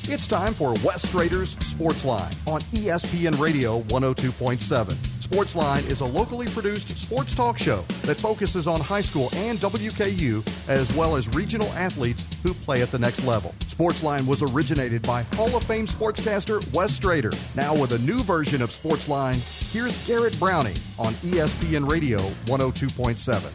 It's time for Wes Strader's Sportsline on ESPN Radio 102.7. Sportsline is a locally produced sports talk show that focuses on high school and WKU as well as regional athletes who play at the next level. Sportsline was originated by Hall of Fame sportscaster Wes Strader. Now with a new version of Sportsline, here's Garret Browning on ESPN Radio 102.7.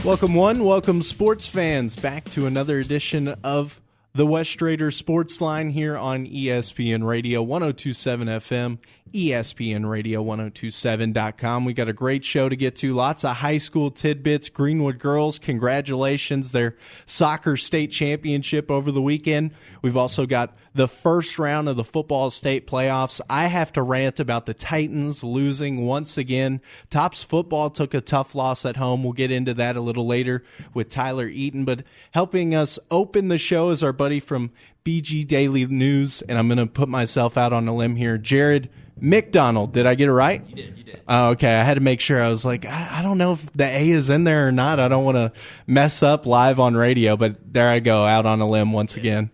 Welcome sports fans back to another edition of the Wes Strader Sportsline here on ESPN Radio 102.7 FM, ESPNRadio1027.com. We got a great show to get to. Lots of high school tidbits. Greenwood girls, congratulations. Their soccer state championship over the weekend. We've also got the first round of the football state playoffs. I have to rant about the Titans losing once again. Tops football took a tough loss at home. We'll get into that a little later with Tyler Eaton. But helping us open the show is our buddy from BG Daily News, and I'm going to put myself out on a limb here. Jared McDonald. Did I get it right? You did. Oh, okay. I had to make sure. I was like, I don't know if the A is in there or not. I don't want to mess up live on radio, but there I go, out on a limb once again.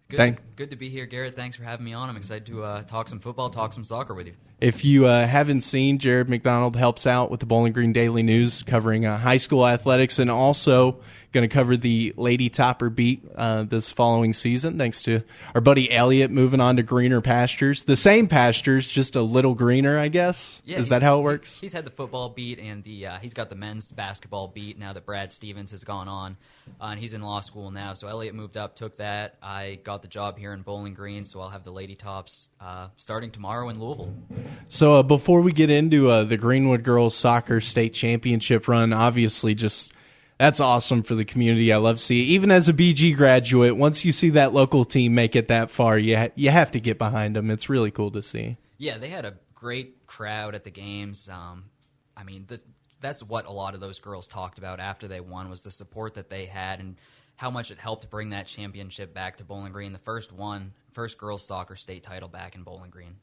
Good to be here, Garrett. Thanks for having me on. I'm excited to talk some football, talk some soccer with you. If you haven't seen, Jared McDonald helps out with the Bowling Green Daily News, covering high school athletics, and also going to cover the Lady Topper beat this following season, thanks to our buddy Elliot moving on to greener pastures. The same pastures, just a little greener, I guess? Yeah, is that how it works? He's had the football beat, and he's got the men's basketball beat now that Brad Stevens has gone on, and he's in law school now. So Elliot moved up, took that. I got the job here in Bowling Green, so I'll have the Lady Tops starting tomorrow in Louisville. So before we get into the Greenwood Girls Soccer State Championship run, obviously just that's awesome for the community. I love to see it. Even as a BG graduate, once you see that local team make it that far, you have to get behind them. It's really cool to see. Yeah, they had a great crowd at the games. That's what a lot of those girls talked about after they won, was the support that they had and how much it helped bring that championship back to Bowling Green, the first girls soccer state title back in Bowling Green.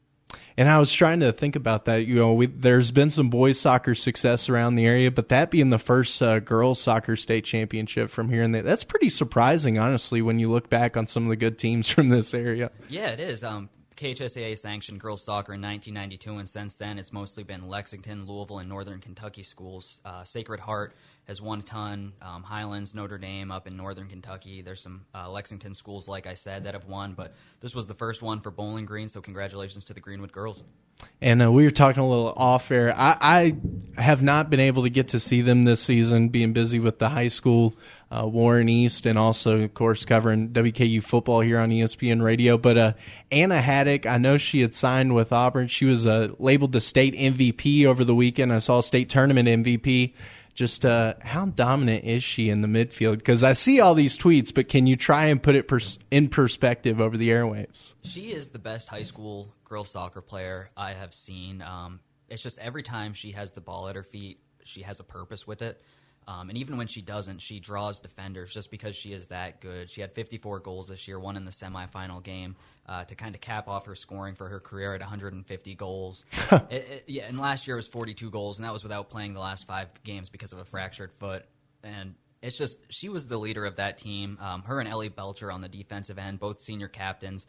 And I was trying to think about that. There's been some boys soccer success around the area, but that being the first girls soccer state championship from here and there, that's pretty surprising, honestly, when you look back on some of the good teams from this area. Yeah, it is. KHSAA sanctioned girls soccer in 1992, and since then it's mostly been Lexington, Louisville, and Northern Kentucky schools. Sacred Heart has won a ton. Highlands, Notre Dame up in Northern Kentucky. There's some Lexington schools, like I said, that have won, but this was the first one for Bowling Green, so congratulations to the Greenwood girls. And we were talking a little off air. I have not been able to get to see them this season, being busy with the high school, Warren East, and also, of course, covering WKU football here on ESPN Radio. But Anna Haddock, I know she had signed with Auburn. She was labeled the state MVP over the weekend. I saw state tournament MVP. Just how dominant is she in the midfield? Because I see all these tweets, but can you try and put it in perspective over the airwaves? She is the best high school girls soccer player I have seen. It's just every time she has the ball at her feet, she has a purpose with it. And even when she doesn't, she draws defenders just because she is that good. She had 54 goals this year, one in the semifinal game, to kind of cap off her scoring for her career at 150 goals. And last year it was 42 goals, and that was without playing the last 5 games because of a fractured foot. And it's just, she was the leader of that team. Her and Ellie Belcher on the defensive end, both senior captains.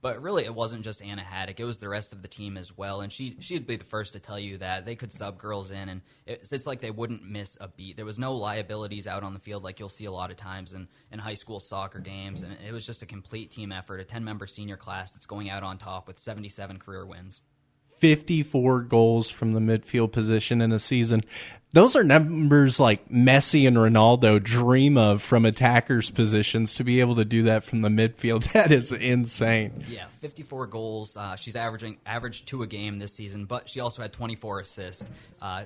But really, it wasn't just Anna Haddock. It was the rest of the team as well. And she'd be the first to tell you that they could sub girls in, and it's like they wouldn't miss a beat. There was no liabilities out on the field like you'll see a lot of times in high school soccer games. And it was just a complete team effort, a 10-member senior class that's going out on top with 77 career wins. 54 goals from the midfield position in a season. Those are numbers like Messi and Ronaldo dream of from attackers' positions. To be able to do that from the midfield, that is insane. Yeah, 54 goals. She's averaged 2 a game this season, but she also had 24 assists.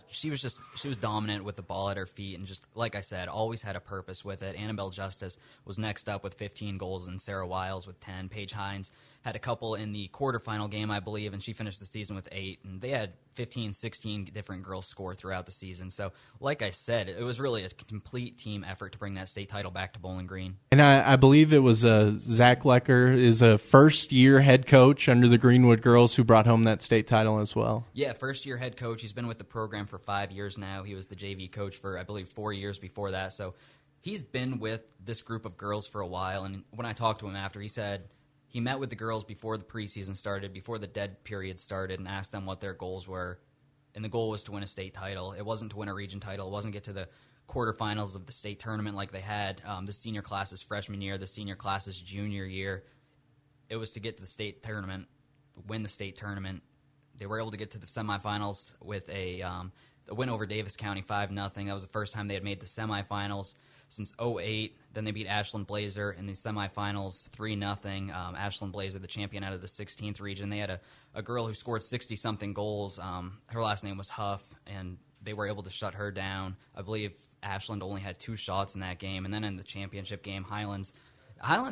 She was dominant with the ball at her feet, and just like I said, always had a purpose with it. Annabelle Justice was next up with 15 goals, and Sarah Wiles with 10. Paige Hines had a couple in the quarterfinal game, I believe, and she finished the season with 8. And they had 15, 16 different girls score throughout the season. So, like I said, it was really a complete team effort to bring that state title back to Bowling Green. And I believe it was Zach Lecker is a first-year head coach under the Greenwood girls who brought home that state title as well. Yeah, first-year head coach. He's been with the program for 5 years now. He was the JV coach for, I believe, 4 years before that. So he's been with this group of girls for a while, and when I talked to him after, he said he met with the girls before the preseason started, before the dead period started, and asked them what their goals were. And the goal was to win a state title. It wasn't to win a region title. It wasn't get to the quarterfinals of the state tournament like they had the senior class's freshman year, the senior class's junior year. It was to get to the state tournament, win the state tournament. They were able to get to the semifinals with a win over Davis County 5-0. That was the first time they had made the semifinals since 2008. Then they beat Ashland Blazer in the semifinals 3-0. Ashland Blazer, the champion out of the 16th region. They had a girl who scored 60-something goals. Her last name was Huff, and they were able to shut her down. I believe Ashland only had 2 shots in that game. And then in the championship game, Highlands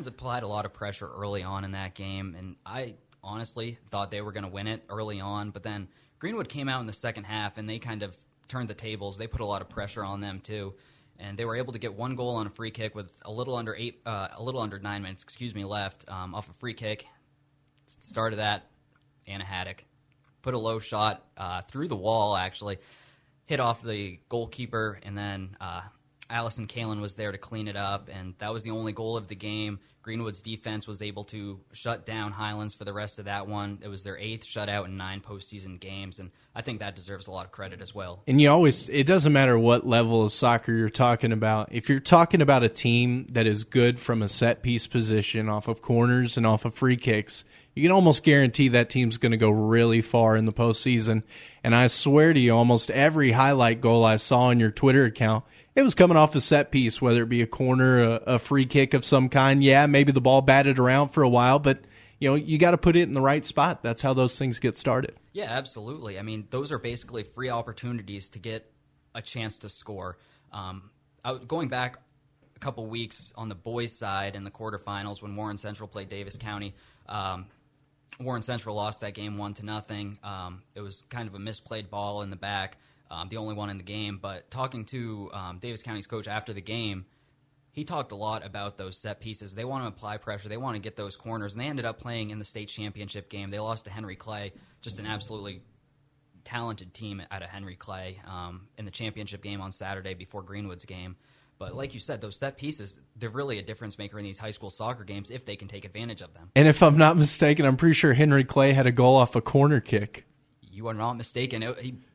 applied a lot of pressure early on in that game, and I honestly thought they were going to win it early on. But then Greenwood came out in the second half, and they kind of turned the tables. They put a lot of pressure on them, too. And they were able to get 1 goal on a free kick with a little under 9 minutes, left off a free kick. Started that, Anna Haddock put a low shot through the wall, actually, hit off the goalkeeper, and then Allison Kalin was there to clean it up, and that was the only goal of the game. Greenwood's defense was able to shut down Highlands for the rest of that one. It was their 8th shutout in 9 postseason games, and I think that deserves a lot of credit as well. And it doesn't matter what level of soccer you're talking about. If you're talking about a team that is good from a set-piece position off of corners and off of free kicks, you can almost guarantee that team's going to go really far in the postseason. And I swear to you, almost every highlight goal I saw on your Twitter account, it was coming off a set piece, whether it be a corner, a free kick of some kind. Yeah, maybe the ball batted around for a while, but you got to put it in the right spot. That's how those things get started. Yeah, absolutely. I mean, those are basically free opportunities to get a chance to score. Going back a couple weeks on the boys' side in the quarterfinals when Warren Central played Davis County, Warren Central lost that game 1-0. It was kind of a misplayed ball in the back. The only one in the game, but talking to Davis County's coach after the game, he talked a lot about those set pieces. They want to apply pressure. They want to get those corners, and they ended up playing in the state championship game. They lost to Henry Clay, just an absolutely talented team out of Henry Clay in the championship game on Saturday before Greenwood's game. But like you said, those set pieces, they're really a difference maker in these high school soccer games if they can take advantage of them. And if I'm not mistaken, I'm pretty sure Henry Clay had a goal off a corner kick. You are not mistaken.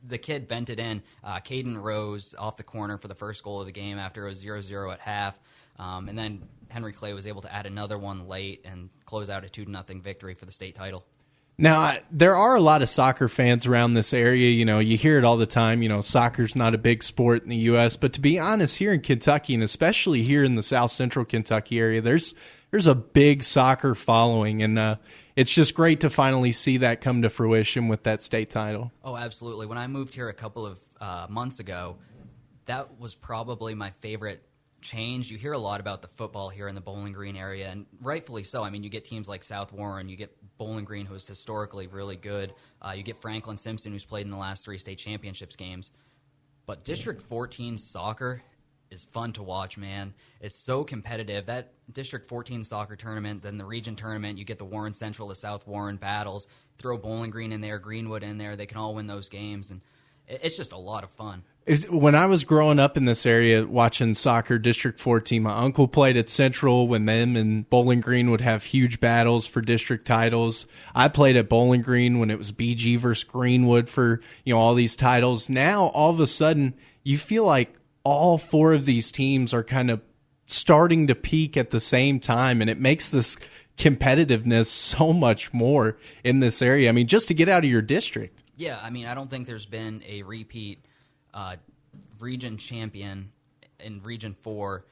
The kid bent it in. Caden Rose off the corner for the first goal of the game after it was 0-0 at half. And then Henry Clay was able to add another one late and close out a 2-0 victory for the state title. Now, there are a lot of soccer fans around this area. You hear it all the time. Soccer's not a big sport in the U.S. But to be honest, here in Kentucky, and especially here in the South Central Kentucky area, there's a big soccer following, and it's just great to finally see that come to fruition with that state title. Oh, absolutely. When I moved here a couple of months ago, that was probably my favorite change. You hear a lot about the football here in the Bowling Green area, and rightfully so. I mean, you get teams like South Warren, you get Bowling Green, who is historically really good. You get Franklin Simpson, who's played in the last 3 state championships games. But District 14 soccer is fun to watch, man. It's so competitive. That District 14 soccer tournament, then the region tournament, you get the Warren Central, the South Warren battles, throw Bowling Green in there, Greenwood in there. They can all win those games, and it's just a lot of fun. When I was growing up in this area watching soccer, District 14, my uncle played at Central when them and Bowling Green would have huge battles for district titles. I played at Bowling Green when it was BG versus Greenwood for all these titles. Now, all of a sudden, you feel like all 4 of these teams are kind of starting to peak at the same time, and it makes this competitiveness so much more in this area. I mean, just to get out of your district. Yeah, I mean, I don't think there's been a repeat region champion in Region 4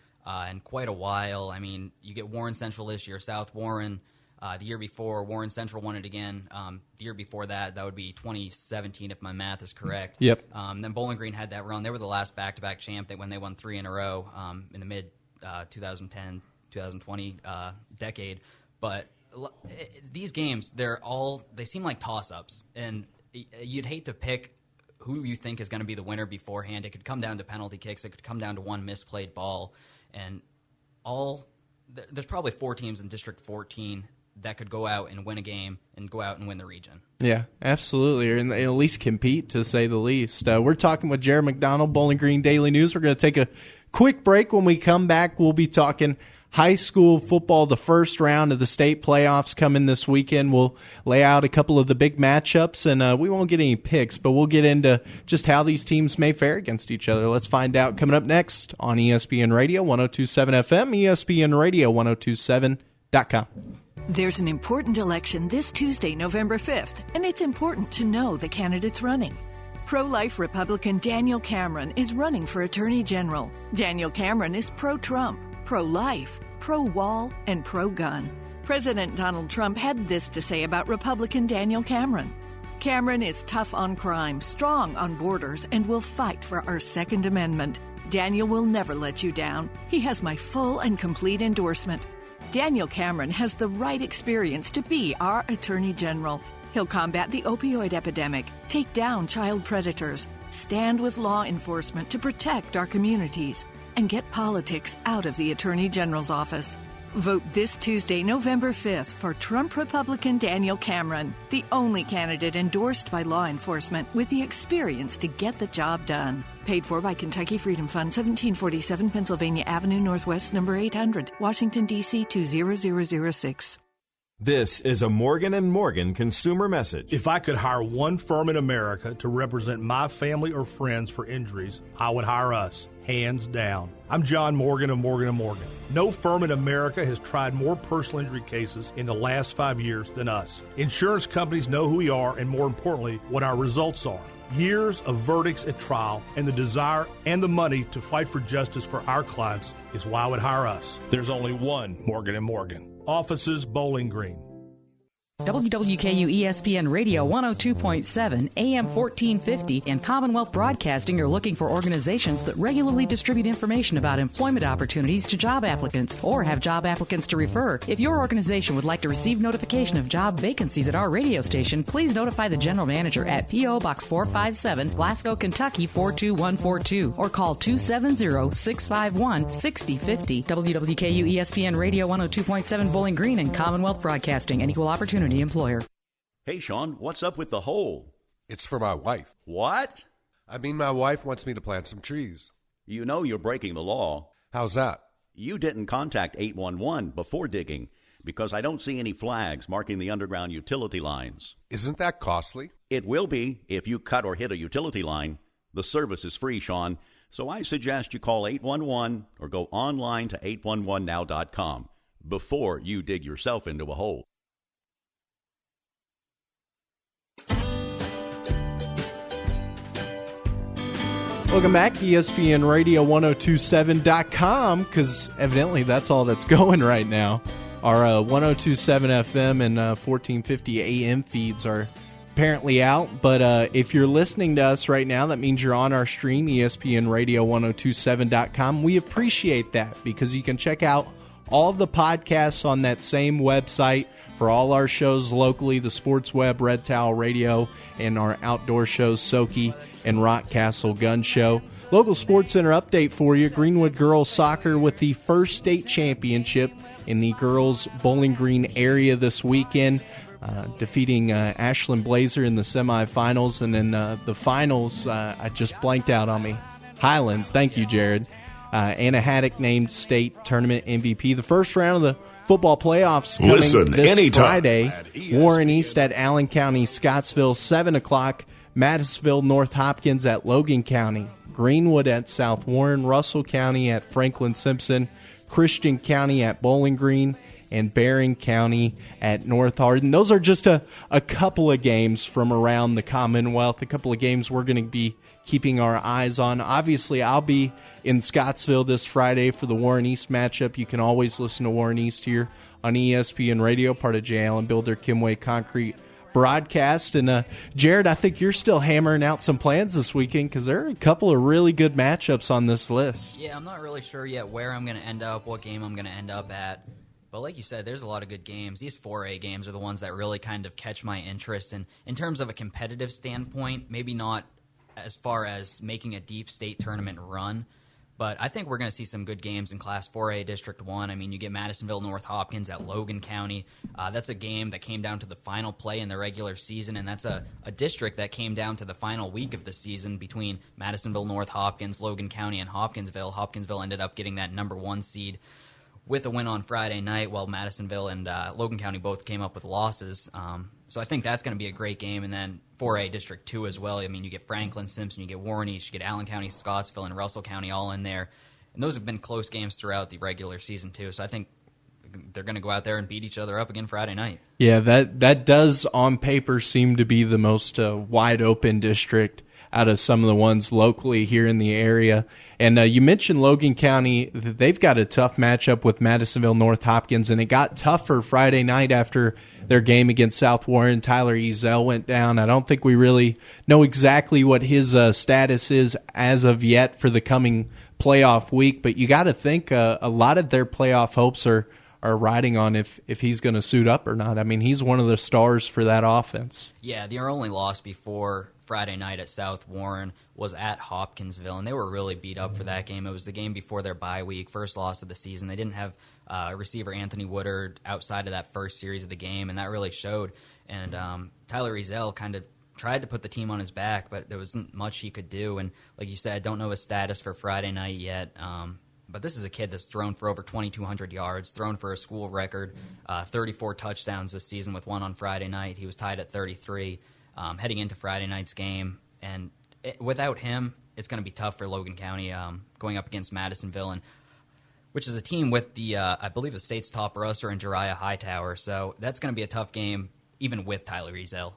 in quite a while. I mean, you get Warren Central this year, South Warren the year before, Warren Central won it again. The year before that would be 2017 if my math is correct. Yep. Then Bowling Green had that run. They were the last back-to-back champ when they won 3 in a row in the mid 2010, 2020 decade. But these games, they seem like toss-ups, and you'd hate to pick who you think is going to be the winner beforehand. It could come down to penalty kicks. It could come down to one misplayed ball. And there's probably 4 teams in District 14 that could go out and win a game and go out and win the region. Yeah, absolutely, or at least compete, to say the least. We're talking with Jared McDonald, Bowling Green Daily News. We're going to take a quick break. When we come back, we'll be talking high school football, the first round of the state playoffs coming this weekend. We'll lay out a couple of the big matchups, and we won't get any picks, but we'll get into just how these teams may fare against each other. Let's find out coming up next on ESPN Radio 102.7 FM, ESPN Radio 102.7.com. There's an important election this Tuesday, November 5th, and it's important to know the candidates running. Pro-life Republican Daniel Cameron is running for Attorney General. Daniel Cameron is pro-Trump, pro-life, pro-wall, and pro-gun. President Donald Trump had this to say about Republican Daniel Cameron. Cameron is tough on crime, strong on borders, and will fight for our Second Amendment. Daniel will never let you down. He has my full and complete endorsement. Daniel Cameron has the right experience to be our Attorney General. He'll combat the opioid epidemic, take down child predators, stand with law enforcement to protect our communities, and get politics out of the Attorney General's office. Vote this Tuesday, November 5th for Trump Republican Daniel Cameron, the only candidate endorsed by law enforcement with the experience to get the job done. Paid for by Kentucky Freedom Fund, 1747 Pennsylvania Avenue Northwest, number 800, Washington, D.C. 20006. This is a Morgan & Morgan consumer message. If I could hire one firm in America to represent my family or friends for injuries, I would hire us, hands down. I'm John Morgan of Morgan & Morgan. No firm in America has tried more personal injury cases in the last 5 years than us. Insurance companies know who we are and, more importantly, what our results are. Years of verdicts at trial and the desire and the money to fight for justice for our clients is why I would hire us. There's only one Morgan & Morgan. Offices, Bowling Green. WKU ESPN Radio 102.7, AM 1450, and Commonwealth Broadcasting are looking for organizations that regularly distribute information about employment opportunities to job applicants or have job applicants to refer. If your organization would like to receive notification of job vacancies at our radio station, please notify the general manager at P.O. Box 457, Glasgow, Kentucky 42142, or call 270-651-6050. WKU ESPN Radio 102.7, Bowling Green, and Commonwealth Broadcasting, an equal opportunity employer. Hey, Sean, what's up with the hole? It's for my wife. What? I mean, my wife wants me to plant some trees. You know you're breaking the law. How's that? You didn't contact 811 before digging because I don't see any flags marking the underground utility lines. Isn't that costly? It will be if you cut or hit a utility line. The service is free, Sean, so I suggest you call 811 or go online to 811now.com before you dig yourself into a hole. Welcome back, ESPN Radio 1027.com, because evidently that's all that's going right now. Our 1027 FM and 1450 AM feeds are apparently out, but if you're listening to us right now, that means you're on our stream, ESPN Radio 1027.com. We appreciate that because you can check out all of the podcasts on that same website for all our shows locally, the Sports Web, Red Towel Radio, and our outdoor shows, Soki and Rock Castle Gun Show. Local Sports Center update for you. Greenwood Girls Soccer with the first state championship in the girls Bowling Green area this weekend, defeating Ashland Blazer in the semifinals. And then the finals, I just blanked out on me. Highlands, thank you, Jared. Anna Haddock named state tournament MVP. The first round of the football playoffs coming this Friday. Warren East at Allen County, Scottsville, 7 o'clock. Mattisville, North Hopkins at Logan County. Greenwood at South Warren. Russell County at Franklin Simpson. Christian County at Bowling Green. And Barron County at North Hardin. Those are just a couple of games from around the Commonwealth, a couple of games we're going to be keeping our eyes on. Obviously, I'll be in Scottsville this Friday for the Warren East matchup. You can always listen to Warren East here on ESPN Radio, part of J. Allen Builder Kimway Concrete broadcast. And Jared, I think you're still hammering out some plans this weekend because there are a couple of really good matchups on this list. Yeah, I'm not really sure yet where I'm going to end up, what game I'm going to end up at. But like you said, there's a lot of good games. These 4A games are the ones that really kind of catch my interest. And in terms of a competitive standpoint, maybe not as far as making a deep state tournament run, But I think we're going to see some good games in Class 4A District 1. I mean, you get Madisonville North Hopkins at Logan County. That's a game that came down to the final play in the regular season, and that's a district that came down to the final week of the season between Madisonville North Hopkins, Logan County, and Hopkinsville. Hopkinsville ended up getting that number 1 seed with a win on Friday night, while Madisonville and Logan County both came up with losses. So I think that's going to be a great game. And then 4A District 2 as well. I mean, you get Franklin, Simpson, you get Warren East, you get Allen County, Scottsville, and Russell County all in there. And those have been close games throughout the regular season too. So I think they're going to go out there and beat each other up again Friday night. Yeah, that does on paper seem to be the most wide open district out of some of the ones locally here in the area. And you mentioned Logan County. They've got a tough matchup with Madisonville North Hopkins, and it got tougher Friday night after their game against South Warren. Tyler Eaton went down. I don't think we really know exactly what his status is as of yet for the coming playoff week, but you got to think a lot of their playoff hopes are riding on if he's going to suit up or not. I mean, he's one of the stars for that offense. Yeah, their only loss before Friday night at South Warren was at Hopkinsville, and they were really beat up for that game. It was the game before their bye week, first loss of the season. They didn't have receiver Anthony Woodard outside of that first series of the game, and that really showed. And Tyler Eaton kind of tried to put the team on his back, but there wasn't much he could do. And like you said, don't know his status for Friday night yet. But this is a kid that's thrown for over 2,200 yards, thrown for a school record, 34 touchdowns this season with one on Friday night. He was tied at 33 heading into Friday night's game. And without him, it's going to be tough for Logan County going up against Madisonville, which is a team with I believe the state's top rusher in Jariah Hightower. So that's going to be a tough game, even with Tyler Eaton.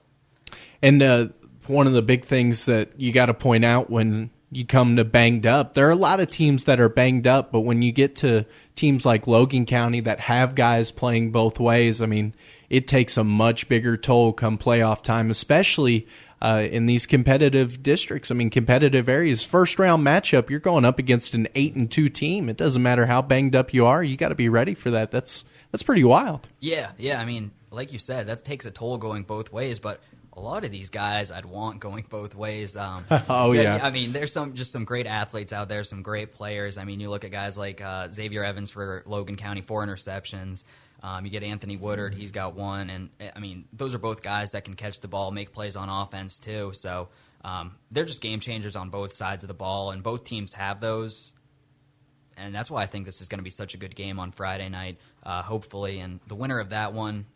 And one of the big things that you got to point out when you come to banged up, there are a lot of teams that are banged up, but when you get to teams like Logan County that have guys playing both ways, I mean, it takes a much bigger toll come playoff time, especially in these competitive districts. I mean, competitive areas. First round matchup, you're going up against an 8-2 team. It doesn't matter how banged up you are. You got to be ready for that. That's pretty wild. Yeah. I mean, like you said, that takes a toll going both ways, but a lot of these guys I'd want going both ways. Oh, yeah. I mean, there's some great athletes out there, some great players. I mean, you look at guys like Xavier Evans for Logan County, 4 interceptions. You get Anthony Woodard, he's got 1. And, I mean, those are both guys that can catch the ball, make plays on offense too. So they're just game changers on both sides of the ball, and both teams have those. And that's why I think this is going to be such a good game on Friday night, hopefully. And the winner of that one,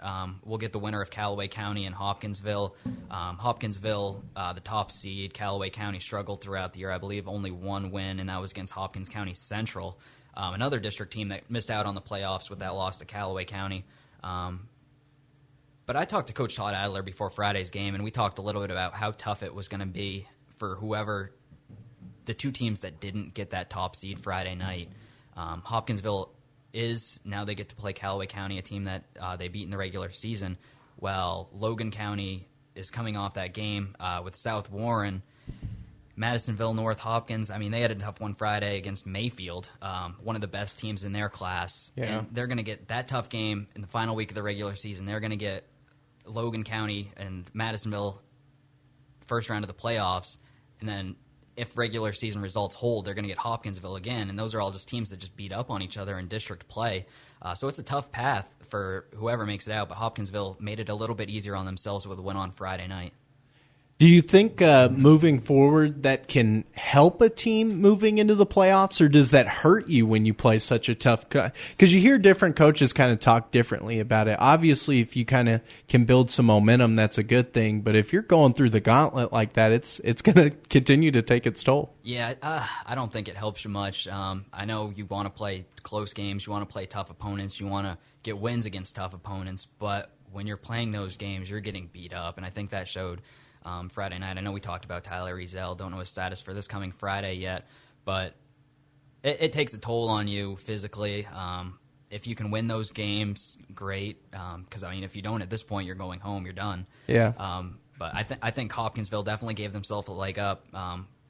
we'll get the winner of Callaway County and Hopkinsville. Hopkinsville, the top seed. Callaway County struggled throughout the year. I believe only one win, and that was against Hopkins County Central, another district team that missed out on the playoffs with that loss to Callaway County. But I talked to Coach Todd Adler before Friday's game, and we talked a little bit about how tough it was going to be for whoever – the two teams that didn't get that top seed Friday night. Hopkinsville now they get to play Callaway County, a team that they beat in the regular season, while Logan County is coming off that game with South Warren. Madisonville North Hopkins, I mean, they had a tough one Friday against Mayfield, one of the best teams in their class. Yeah. And they're going to get that tough game in the final week of the regular season. They're going to get Logan County and Madisonville first round of the playoffs, and then if regular season results hold, they're going to get Hopkinsville again, and those are all just teams that just beat up on each other in district play. So it's a tough path for whoever makes it out, but Hopkinsville made it a little bit easier on themselves with a win on Friday night. Do you think moving forward that can help a team moving into the playoffs, or does that hurt you when you play such a tough because you hear different coaches kind of talk differently about it. Obviously, if you kind of can build some momentum, that's a good thing. But if you're going through the gauntlet like that, it's going to continue to take its toll. Yeah, I don't think it helps you much. I know you want to play close games, you want to play tough opponents, you want to get wins against tough opponents, but when you're playing those games, you're getting beat up, and I think that showed Friday night. I know we talked about Tyler Eaton. Don't know his status for this coming Friday yet, but it takes a toll on you physically. If you can win those games, great. Because I mean, if you don't at this point, you're going home. You're done. Yeah. But I think Hopkinsville definitely gave themselves a leg up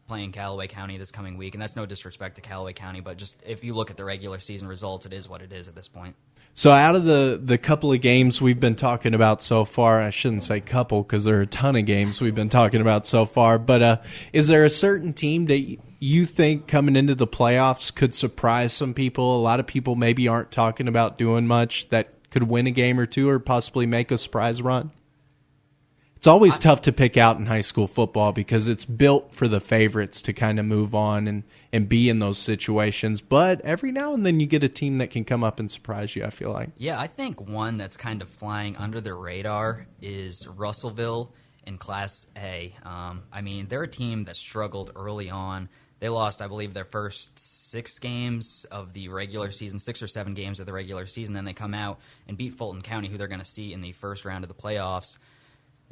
playing Callaway County this coming week, and that's no disrespect to Callaway County, but just if you look at the regular season results, it is what it is at this point. So out of the couple of games we've been talking about so far, I shouldn't say couple because there are a ton of games we've been talking about so far, but is there a certain team that you think coming into the playoffs could surprise some people? A lot of people maybe aren't talking about doing much that could win a game or two or possibly make a surprise run? It's always tough to pick out in high school football because it's built for the favorites to kind of move on and be in those situations. But every now and then you get a team that can come up and surprise you, I feel like. Yeah, I think one that's kind of flying under the radar is Russellville in Class A. I mean, they're a team that struggled early on. They lost, I believe, their first 6 games of the regular season, 6 or 7 games of the regular season. Then they come out and beat Fulton County, who they're going to see in the first round of the playoffs.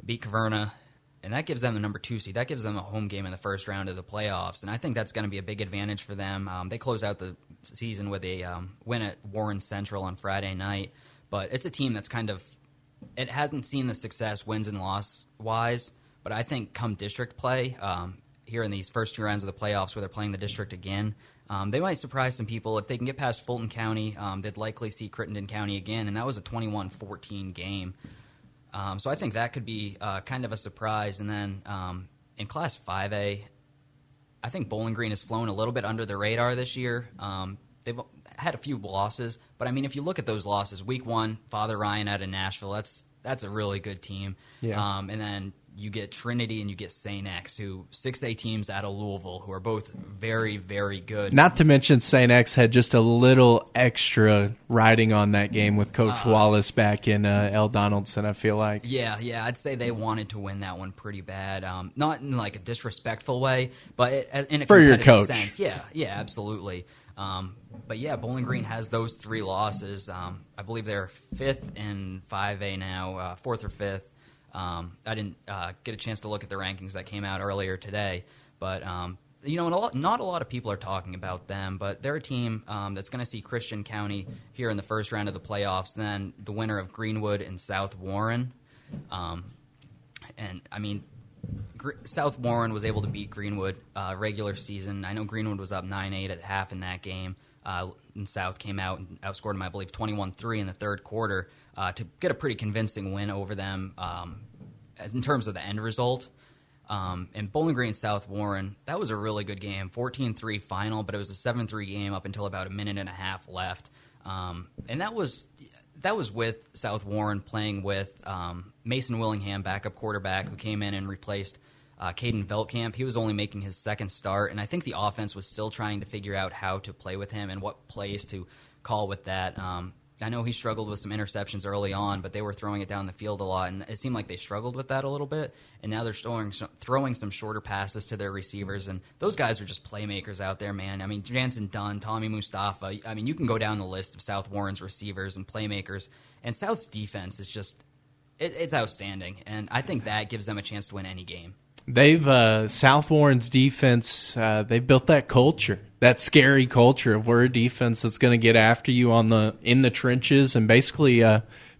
Beat Caverna, and that gives them the number 2 seed. That gives them a home game in the first round of the playoffs, and I think that's going to be a big advantage for them. They close out the season with a win at Warren Central on Friday night, but it's a team that's kind of – it hasn't seen the success wins and loss-wise, but I think come district play here in these first 2 rounds of the playoffs where they're playing the district again, they might surprise some people. If they can get past Fulton County, they'd likely see Crittenden County again, and that was a 21-14 game. So I think that could be kind of a surprise. And then in Class 5A, I think Bowling Green has flown a little bit under the radar this year. They've had a few losses, but I mean, if you look at those losses, Week 1, Father Ryan out of Nashville, that's a really good team. Yeah. And then you get Trinity and you get St. X, who 6A teams out of Louisville, who are both very, very good. Not to mention St. X had just a little extra riding on that game with Coach Wallace back in L. Donaldson, I feel like. Yeah, I'd say they wanted to win that one pretty bad. Not in like a disrespectful way, but in a for your competitive coach sense. Yeah, absolutely. But yeah, Bowling Green has those 3 losses. I believe they're 5th in 5A now, 4th or 5th. I didn't get a chance to look at the rankings that came out earlier today, but not a lot of people are talking about them. But they're a team that's going to see Christian County here in the first round of the playoffs. Then the winner of Greenwood and South Warren, and I mean, South Warren was able to beat Greenwood regular season. I know Greenwood was up 9-8 at half in that game. And South came out and outscored them, I believe, 21-3 in the third quarter to get a pretty convincing win over them in terms of the end result. And Bowling Green South Warren, that was a really good game, 14-3 final, but it was a 7-3 game up until about a minute and a half left. And that was with South Warren playing with Mason Willingham, backup quarterback, who came in and replaced Caden Veltkamp. He was only making his second start, and I think the offense was still trying to figure out how to play with him and what plays to call with that. I know he struggled with some interceptions early on, but they were throwing it down the field a lot, and it seemed like they struggled with that a little bit, and now they're throwing some shorter passes to their receivers, and those guys are just playmakers out there, man. I mean, Jansen Dunn, Tommy Mustafa, I mean, you can go down the list of South Warren's receivers and playmakers, and South's defense is just it's outstanding, and I think that gives them a chance to win any game. They've South Warren's defense. They've built that culture, that scary culture of we're a defense that's going to get after you in the trenches and basically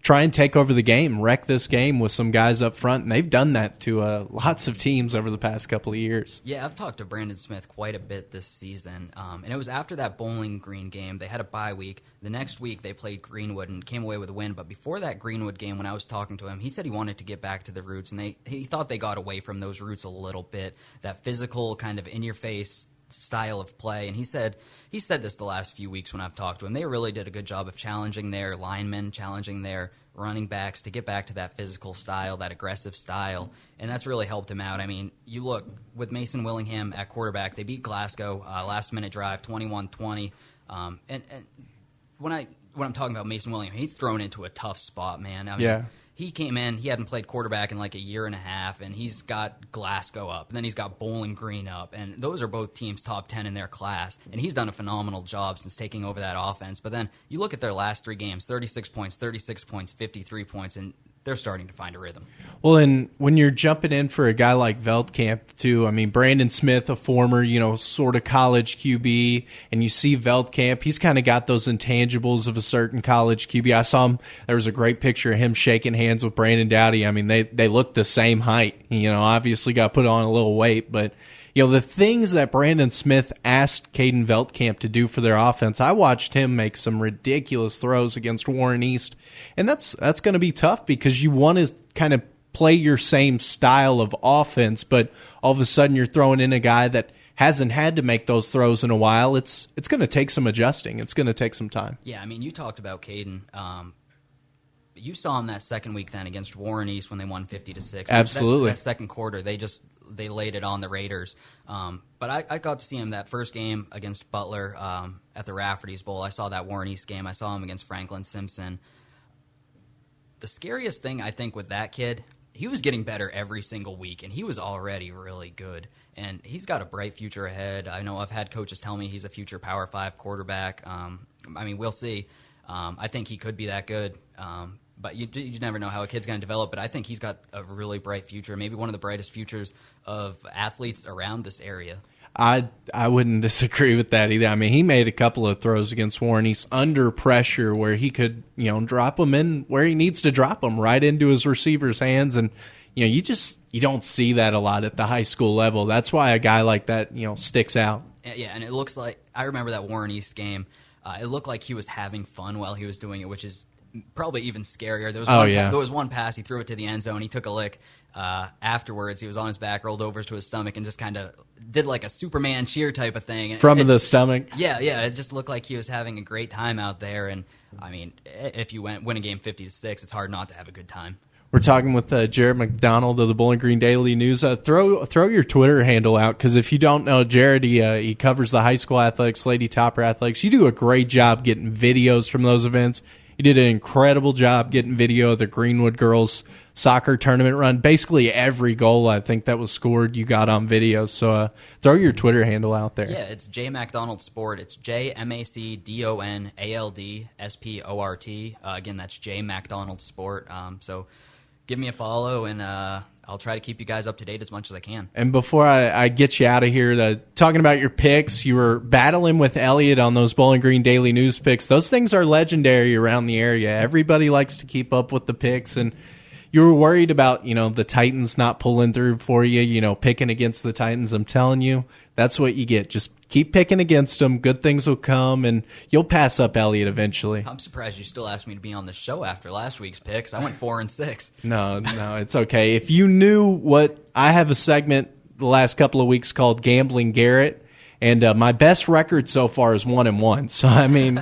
try and take over the game, wreck this game with some guys up front. And they've done that to lots of teams over the past couple of years. Yeah, I've talked to Brandon Smith quite a bit this season, and it was after that Bowling Green game. They had a bye week. The next week they played Greenwood and came away with a win. But before that Greenwood game, when I was talking to him, he said he wanted to get back to the roots, and he thought they got away from those roots a little bit, that physical kind of in-your-face style of play. And he said this the last few weeks when I've talked to him. They really did a good job of challenging their linemen, challenging their running backs to get back to that physical style, that aggressive style, and that's really helped him out. I mean, you look, with Mason Willingham at quarterback, they beat Glasgow, last-minute drive, 21-20, and when I'm talking about Mason Willingham, he's thrown into a tough spot, man. I mean, yeah. He came in, he hadn't played quarterback in like a year and a half, and he's got Glasgow up, and then he's got Bowling Green up, and those are both teams top 10 in their class, and he's done a phenomenal job since taking over that offense. But then you look at their last 3 games, 36 points, 53 points, and they're starting to find a rhythm. Well, and when you're jumping in for a guy like Veltkamp, too, I mean, Brandon Smith, a former, sort of college QB, and you see Veltkamp, he's kind of got those intangibles of a certain college QB. I saw him, there was a great picture of him shaking hands with Brandon Dowdy. I mean, they look the same height. Obviously got put on a little weight, but the things that Brandon Smith asked Caden Veltkamp to do for their offense, I watched him make some ridiculous throws against Warren East, and that's going to be tough because you want to kind of play your same style of offense, but all of a sudden you're throwing in a guy that hasn't had to make those throws in a while. It's going to take some adjusting. It's going to take some time. Yeah, I mean, you talked about Caden. You saw him that second week then against Warren East when they won 50-6. Absolutely. That second quarter, they laid it on the Raiders. But I got to see him that first game against Butler at the Rafferty's Bowl. I saw that Warren East game. I saw him against Franklin Simpson. The scariest thing, I think, with that kid, he was getting better every single week, and he was already really good. And he's got a bright future ahead. I know I've had coaches tell me he's a future Power 5 quarterback. I mean, we'll see. I think he could be that good. But you never know how a kid's going to develop. But I think he's got a really bright future, maybe one of the brightest futures of athletes around this area. I wouldn't disagree with that either. I mean, he made a couple of throws against Warren East under pressure where he could, drop them in where he needs to drop them, right into his receiver's hands. And, you don't see that a lot at the high school level. That's why a guy like that, sticks out. Yeah, and it looks like – I remember that Warren East game. It looked like he was having fun while he was doing it, which is probably even scarier. There was one pass. He threw it to the end zone. He took a lick. Afterwards, he was on his back, rolled over to his stomach, and just kind of did like a Superman cheer type of thing. From the stomach? Yeah. It just looked like he was having a great time out there. And, I mean, if you win a game 50-6, it's hard not to have a good time. We're talking with Jared McDonald of the Bowling Green Daily News. Throw your Twitter handle out, because if you don't know Jared, he covers the high school athletics, Lady Topper athletics. You do a great job getting videos from those events. You did an incredible job getting video of the Greenwood girls soccer tournament run. Basically every goal I think that was scored, you got on video. So throw your Twitter handle out there. Yeah, it's J MacDonald Sport. It's JMacDonaldSport. Again, that's J MacDonald Sport. So give me a follow, and I'll try to keep you guys up to date as much as I can. And before I get you out of here, talking about your picks, you were battling with Elliot on those Bowling Green Daily News picks. Those things are legendary around the area. Everybody likes to keep up with the picks, and you were worried about, the Titans not pulling through for you, picking against the Titans. I'm telling you, that's what you get. Just keep picking against them. Good things will come, and you'll pass up Elliott eventually. I'm surprised you still asked me to be on the show after last week's picks. I went 4-6. No, it's okay. If you knew I have a segment the last couple of weeks called Gambling Garret, and my best record so far is 1-1. So, I mean,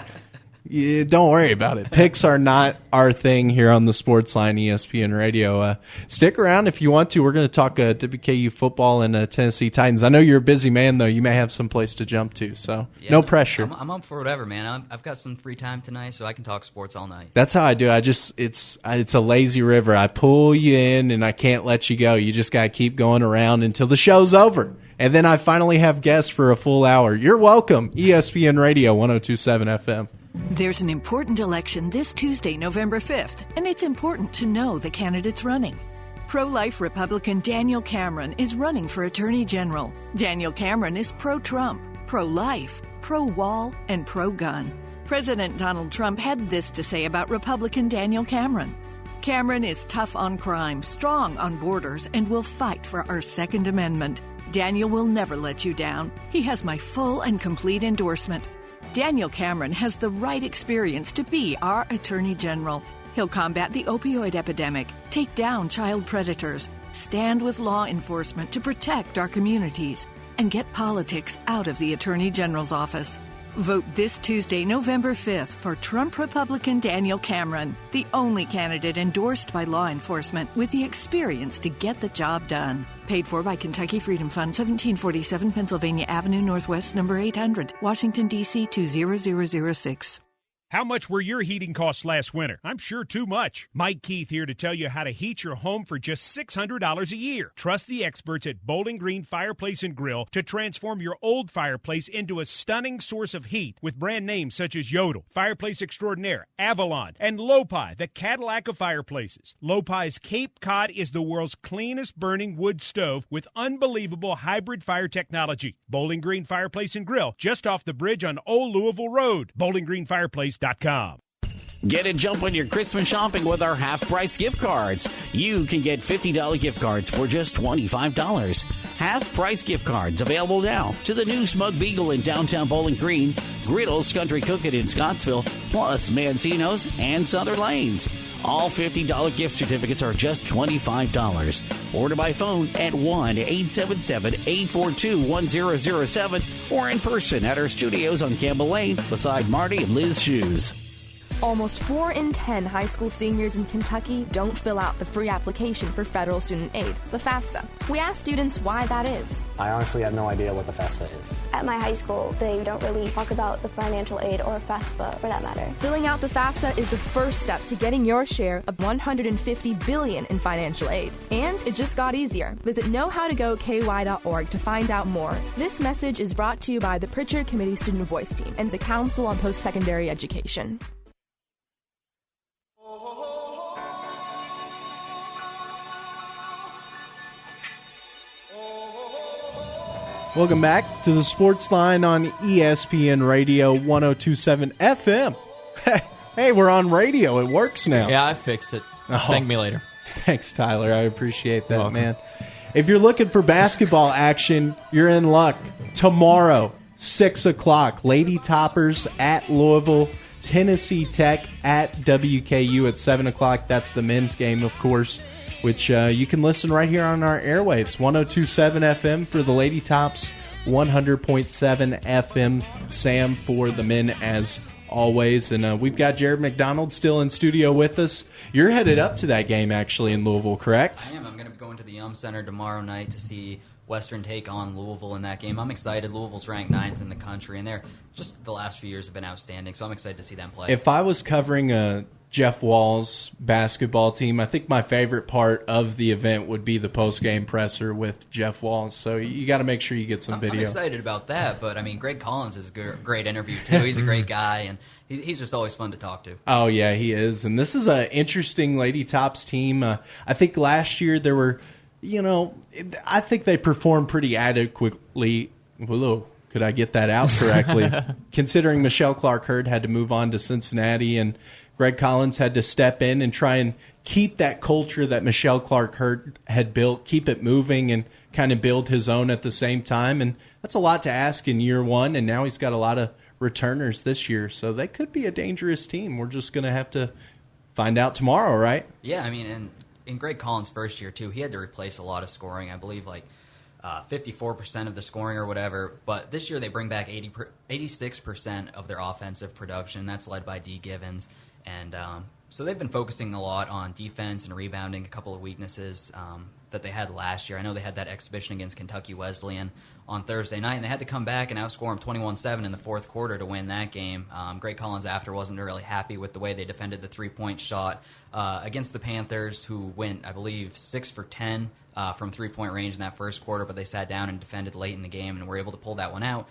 don't worry about it. Picks are not our thing here on the Sportsline ESPN Radio. Stick around if you want to. We're going to talk WKU football and Tennessee Titans. I know you're a busy man, though. You may have some place to jump to, so no pressure. I'm up for whatever, man. I've got some free time tonight, so I can talk sports all night. That's how I do. It's a lazy river. I pull you in, and I can't let you go. You just got to keep going around until the show's over. And then I finally have guests for a full hour. You're welcome. ESPN Radio 102.7 FM. There's an important election this Tuesday, November 5th, and it's important to know the candidates running. Pro-life Republican Daniel Cameron is running for Attorney General. Daniel Cameron is pro-Trump, pro-life, pro-wall, and pro-gun. President Donald Trump had this to say about Republican Daniel Cameron. Cameron is tough on crime, strong on borders, and will fight for our Second Amendment. Daniel will never let you down. He has my full and complete endorsement. Daniel Cameron has the right experience to be our Attorney General. He'll combat the opioid epidemic, take down child predators, stand with law enforcement to protect our communities, and get politics out of the Attorney General's office. Vote this Tuesday, November 5th for Trump Republican Daniel Cameron, the only candidate endorsed by law enforcement with the experience to get the job done. Paid for by Kentucky Freedom Fund, 1747 Pennsylvania Avenue Northwest, number 800, Washington, D.C. 20006. How much were your heating costs last winter? I'm sure too much. Mike Keith here to tell you how to heat your home for just $600 a year. Trust the experts at Bowling Green Fireplace and Grill to transform your old fireplace into a stunning source of heat with brand names such as Yodel, Fireplace Extraordinaire, Avalon, and Lopi, the Cadillac of fireplaces. Lopi's Cape Cod is the world's cleanest burning wood stove with unbelievable hybrid fire technology. Bowling Green Fireplace and Grill, just off the bridge on Old Louisville Road. BowlingGreenFireplace.com. Get a jump on your Christmas shopping with our half-price gift cards. You can get $50 gift cards for just $25. Half-price gift cards available now to the new Smug Beagle in downtown Bowling Green, Griddle's Country Cooking in Scottsville, plus Mancino's and Southern Lanes. All $50 gift certificates are just $25. Order by phone at 1-877-842-1007 or in person at our studios on Campbell Lane beside Marty and Liz Shoes. Almost 4 in 10 high school seniors in Kentucky don't fill out the free application for federal student aid, the FAFSA. We asked students why that is. I honestly have no idea what the FAFSA is. At my high school, they don't really talk about the financial aid or FAFSA for that matter. Filling out the FAFSA is the first step to getting your share of $150 billion in financial aid. And it just got easier. Visit knowhowtogoky.org to find out more. This message is brought to you by the Pritchard Committee Student Voice Team and the Council on Post-Secondary Education. Welcome back to the Sportsline on ESPN Radio 102.7 FM. Hey, we're on radio. It works now. Yeah, I fixed it. Thank me later. Thanks, Tyler. I appreciate that, man. If you're looking for basketball action, you're in luck. Tomorrow, 6 o'clock, Lady Toppers at Louisville, Tennessee Tech at WKU at 7 o'clock. That's the men's game, of course, which you can listen right here on our airwaves, 102.7 FM for the Lady Tops, 100.7 FM Sam for the men as always. And we've got Jared McDonald still in studio with us. You're headed up to that game, actually, in Louisville, correct? I am. I'm going to go into the Center tomorrow night to see Western take on Louisville in that game. I'm excited. Louisville's ranked 9th in the country, and they're just the last few years have been outstanding, so I'm excited to see them play. If I was covering a Jeff Wall's basketball team, I think my favorite part of the event would be the post-game presser with Jeff Wall. So you got to make sure you get some video. I'm excited about that, but I mean, Greg Collins is a great interview too. He's a great guy, and he's just always fun to talk to. Oh yeah, he is. And this is an interesting Lady Tops team. I think last year there were, I think they performed pretty adequately. Whoa, could I get that out correctly? Considering Michelle Clark-Hurd had to move on to Cincinnati and Greg Collins had to step in and try and keep that culture that Michelle Clark-Hurd had built, keep it moving and kind of build his own at the same time. And that's a lot to ask in year one, and now he's got a lot of returners this year. So they could be a dangerous team. We're just going to have to find out tomorrow, right? Yeah, I mean, and in Greg Collins' first year, too, he had to replace a lot of scoring. I believe, 54% of the scoring or whatever. But this year they bring back 86% of their offensive production. That's led by D. Givens. And so they've been focusing a lot on defense and rebounding, a couple of weaknesses that they had last year. I know they had that exhibition against Kentucky Wesleyan on Thursday night, and they had to come back and outscore them 21-7 in the fourth quarter to win that game. Greg Collins after wasn't really happy with the way they defended the three-point shot against the Panthers, who went, I believe, 6 for 10 from three-point range in that first quarter, but they sat down and defended late in the game and were able to pull that one out.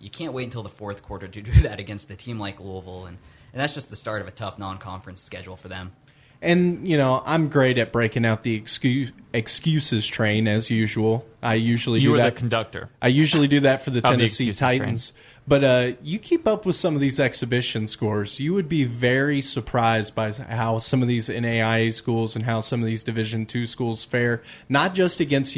You can't wait until the fourth quarter to do that against a team like Louisville, and that's just the start of a tough non-conference schedule for them. And, I'm great at breaking out the excuses train, as usual. I usually do that. You were the conductor. I usually do that for the Tennessee Titans. Train. But you keep up with some of these exhibition scores. You would be very surprised by how some of these NAIA schools and how some of these Division II schools fare, not just against,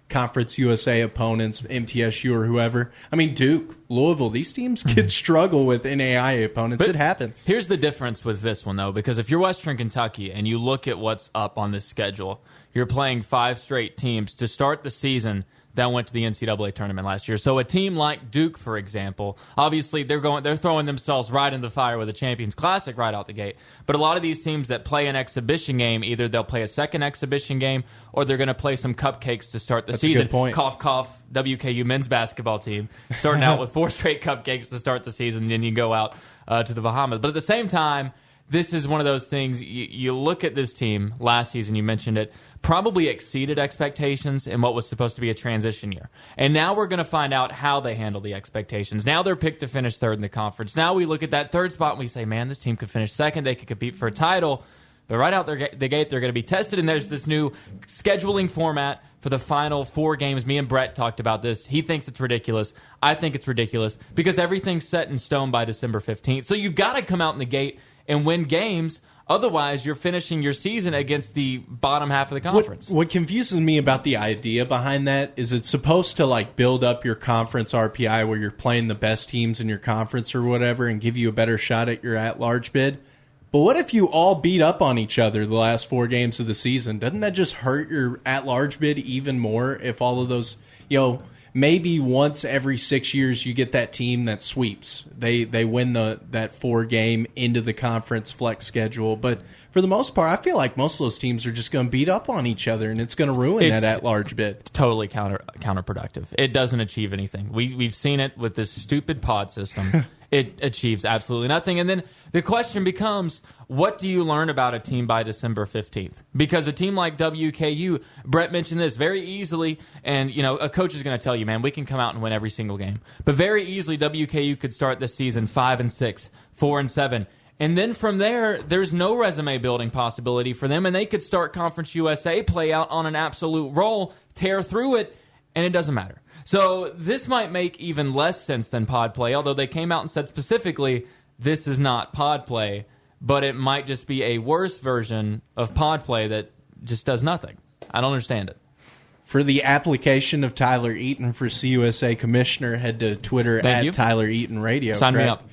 Conference USA opponents, MTSU or whoever. I mean, Duke, Louisville, these teams could struggle with NAIA opponents. But it happens. Here's the difference with this one, though, because if you're Western Kentucky and you look at what's up on this schedule, you're playing 5 straight teams to start the season that went to the NCAA tournament last year. So a team like Duke, for example, obviously they're throwing themselves right in the fire with a Champions Classic right out the gate. But a lot of these teams that play an exhibition game, either they'll play a second exhibition game or they're going to play some cupcakes to start the season. A good point. Cough, cough, WKU men's basketball team starting out with 4 straight cupcakes to start the season, and then you go out to the Bahamas. But at the same time, this is one of those things, you look at this team last season, you mentioned it, probably exceeded expectations in what was supposed to be a transition year. And now we're going to find out how they handle the expectations. Now they're picked to finish 3rd in the conference. Now we look at that 3rd spot and we say, man, this team could finish 2nd. They could compete for a title. But right out the gate, they're going to be tested. And there's this new scheduling format for the final 4 games. Me and Brett talked about this. He thinks it's ridiculous. I think it's ridiculous because everything's set in stone by December 15th. So you've got to come out in the gate and win games. Otherwise, you're finishing your season against the bottom half of the conference. What confuses me about the idea behind that is it's supposed to like build up your conference RPI where you're playing the best teams in your conference or whatever and give you a better shot at your at-large bid. But what if you all beat up on each other the last 4 games of the season? Doesn't that just hurt your at-large bid even more if all of those, maybe once every 6 years you get that team that sweeps. They win that 4-game into the conference flex schedule. But for the most part, I feel like most of those teams are just going to beat up on each other, and it's going to ruin that at-large bid. Totally counterproductive. It doesn't achieve anything. We've seen it with this stupid pod system. It achieves absolutely nothing. And then the question becomes, what do you learn about a team by December 15th? Because a team like WKU, Brett mentioned this very easily, and a coach is going to tell you, man, we can come out and win every single game. But very easily, WKU could start this season 5-6, 4-7. And then from there, there's no resume building possibility for them, and they could start Conference USA, play out on an absolute roll, tear through it, and it doesn't matter. So this might make even less sense than pod play, although they came out and said specifically, this is not pod play, but it might just be a worse version of pod play that just does nothing. I don't understand it. For the application of Tyler Eaton for CUSA Commissioner, head to Twitter at Tyler Eaton Radio. Sign me up.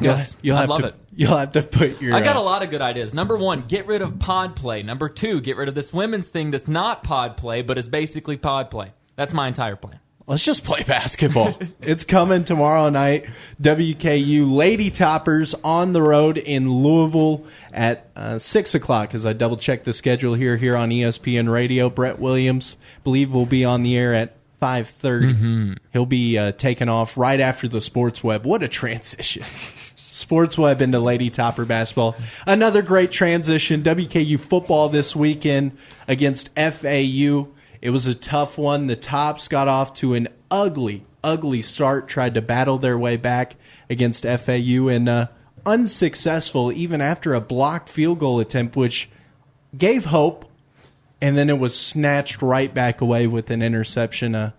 Yes, I'd love it. You'll have to put your... I got a lot of good ideas. Number 1, get rid of pod play. Number 2, get rid of this women's thing that's not pod play, but is basically pod play. That's my entire plan. Let's just play basketball. It's coming tomorrow night. WKU Lady Toppers on the road in Louisville at 6 o'clock as I double-check the schedule here on ESPN Radio. Brett Williams, believe, will be on the air at 5:30. Mm-hmm. He'll be taking off right after the Sports Web. What a transition. Sports Web into Lady Topper basketball. Another great transition. WKU football this weekend against FAU. It was a tough one. The Tops got off to an ugly start, tried to battle their way back against FAU, and unsuccessful even after a blocked field goal attempt, which gave hope, and then it was snatched right back away with an interception.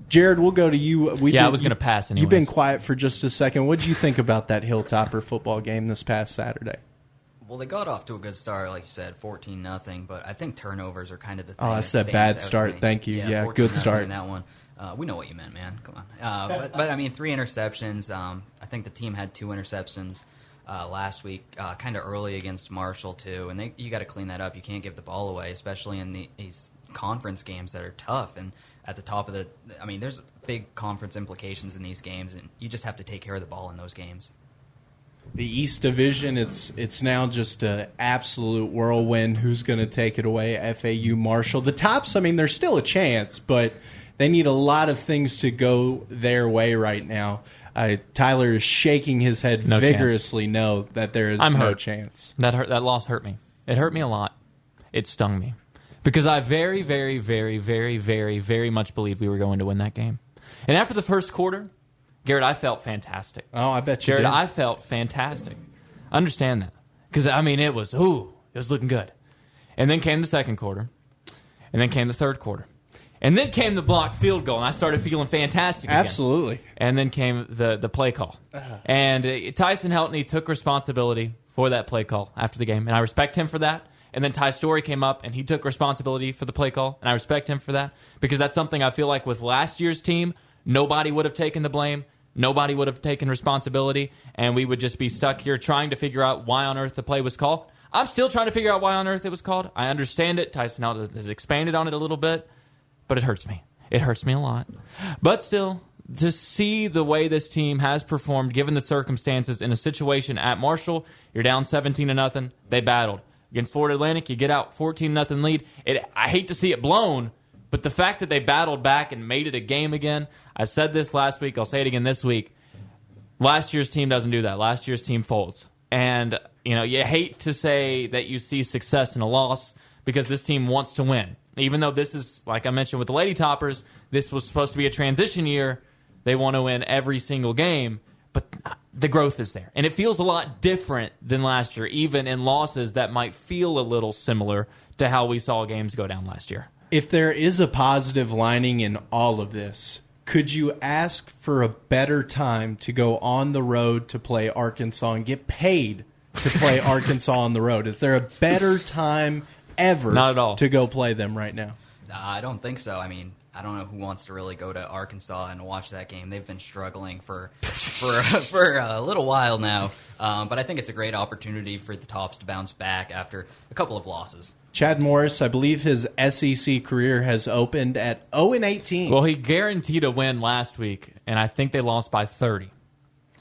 Jared, we'll go to you. I was going to pass anyways. You've been quiet for just a second. What did you think about that Hilltopper football game this past Saturday? Well, they got off to a good start, like you said, 14-0, but I think turnovers are kind of the thing. Oh, I said bad start. Thank you. Yeah, good start. In that one. We know what you meant, man. Come on. But I mean, 3 interceptions. I think the team had 2 interceptions last week, kind of early against Marshall, too. And you got to clean that up. You can't give the ball away, especially in these conference games that are tough. And at the top of there's big conference implications in these games, and you just have to take care of the ball in those games. The East Division, it's now just an absolute whirlwind. Who's going to take it away? FAU, Marshall. The Tops, there's still a chance, but they need a lot of things to go their way right now. Tyler is shaking his head vigorously. Chance. No, that there is no chance. That loss hurt me. It hurt me a lot. It stung me. Because I very, very, very, very, very, very much believe we were going to win that game. And after the first quarter, Garrett, I felt fantastic. Oh, I bet you Jared, did. I felt fantastic. Understand that. Because, it was looking good. And then came the second quarter. And then came the third quarter. And then came the blocked field goal, and I started feeling fantastic again. Absolutely. And then came the play call. And Tyson Heltney took responsibility for that play call after the game, and I respect him for that. And then Ty Story came up, and he took responsibility for the play call, and I respect him for that, because that's something I feel like with last year's team, nobody would have taken the blame. Nobody would have taken responsibility, and we would just be stuck here trying to figure out why on earth the play was called. I'm still trying to figure out why on earth it was called. I understand it. Tyson has expanded on it a little bit, but it hurts me. It hurts me a lot. But still, to see the way this team has performed, given the circumstances, in a situation at Marshall, you're down 17-0. They battled. Against Florida Atlantic, you get out 14-0 lead. I hate to see it blown, but the fact that they battled back and made it a game again, I said this last week, I'll say it again this week. Last year's team doesn't do that. Last year's team folds. And, you hate to say that you see success in a loss because this team wants to win. Even though this is, like I mentioned with the Lady Toppers, this was supposed to be a transition year. They want to win every single game, but the growth is there. And it feels a lot different than last year, even in losses that might feel a little similar to how we saw games go down last year. If there is a positive lining in all of this, could you ask for a better time to go on the road to play Arkansas and get paid to play Arkansas on the road? Is there a better time ever Not at all. to go play them right now? I don't think so. I mean, I don't know who wants to really go to Arkansas and watch that game. They've been struggling for a little while now. But I think it's a great opportunity for the Tops to bounce back after a couple of losses. Chad Morris, I believe his SEC career has opened at 0-18. Well, he guaranteed a win last week, and I think they lost by 30.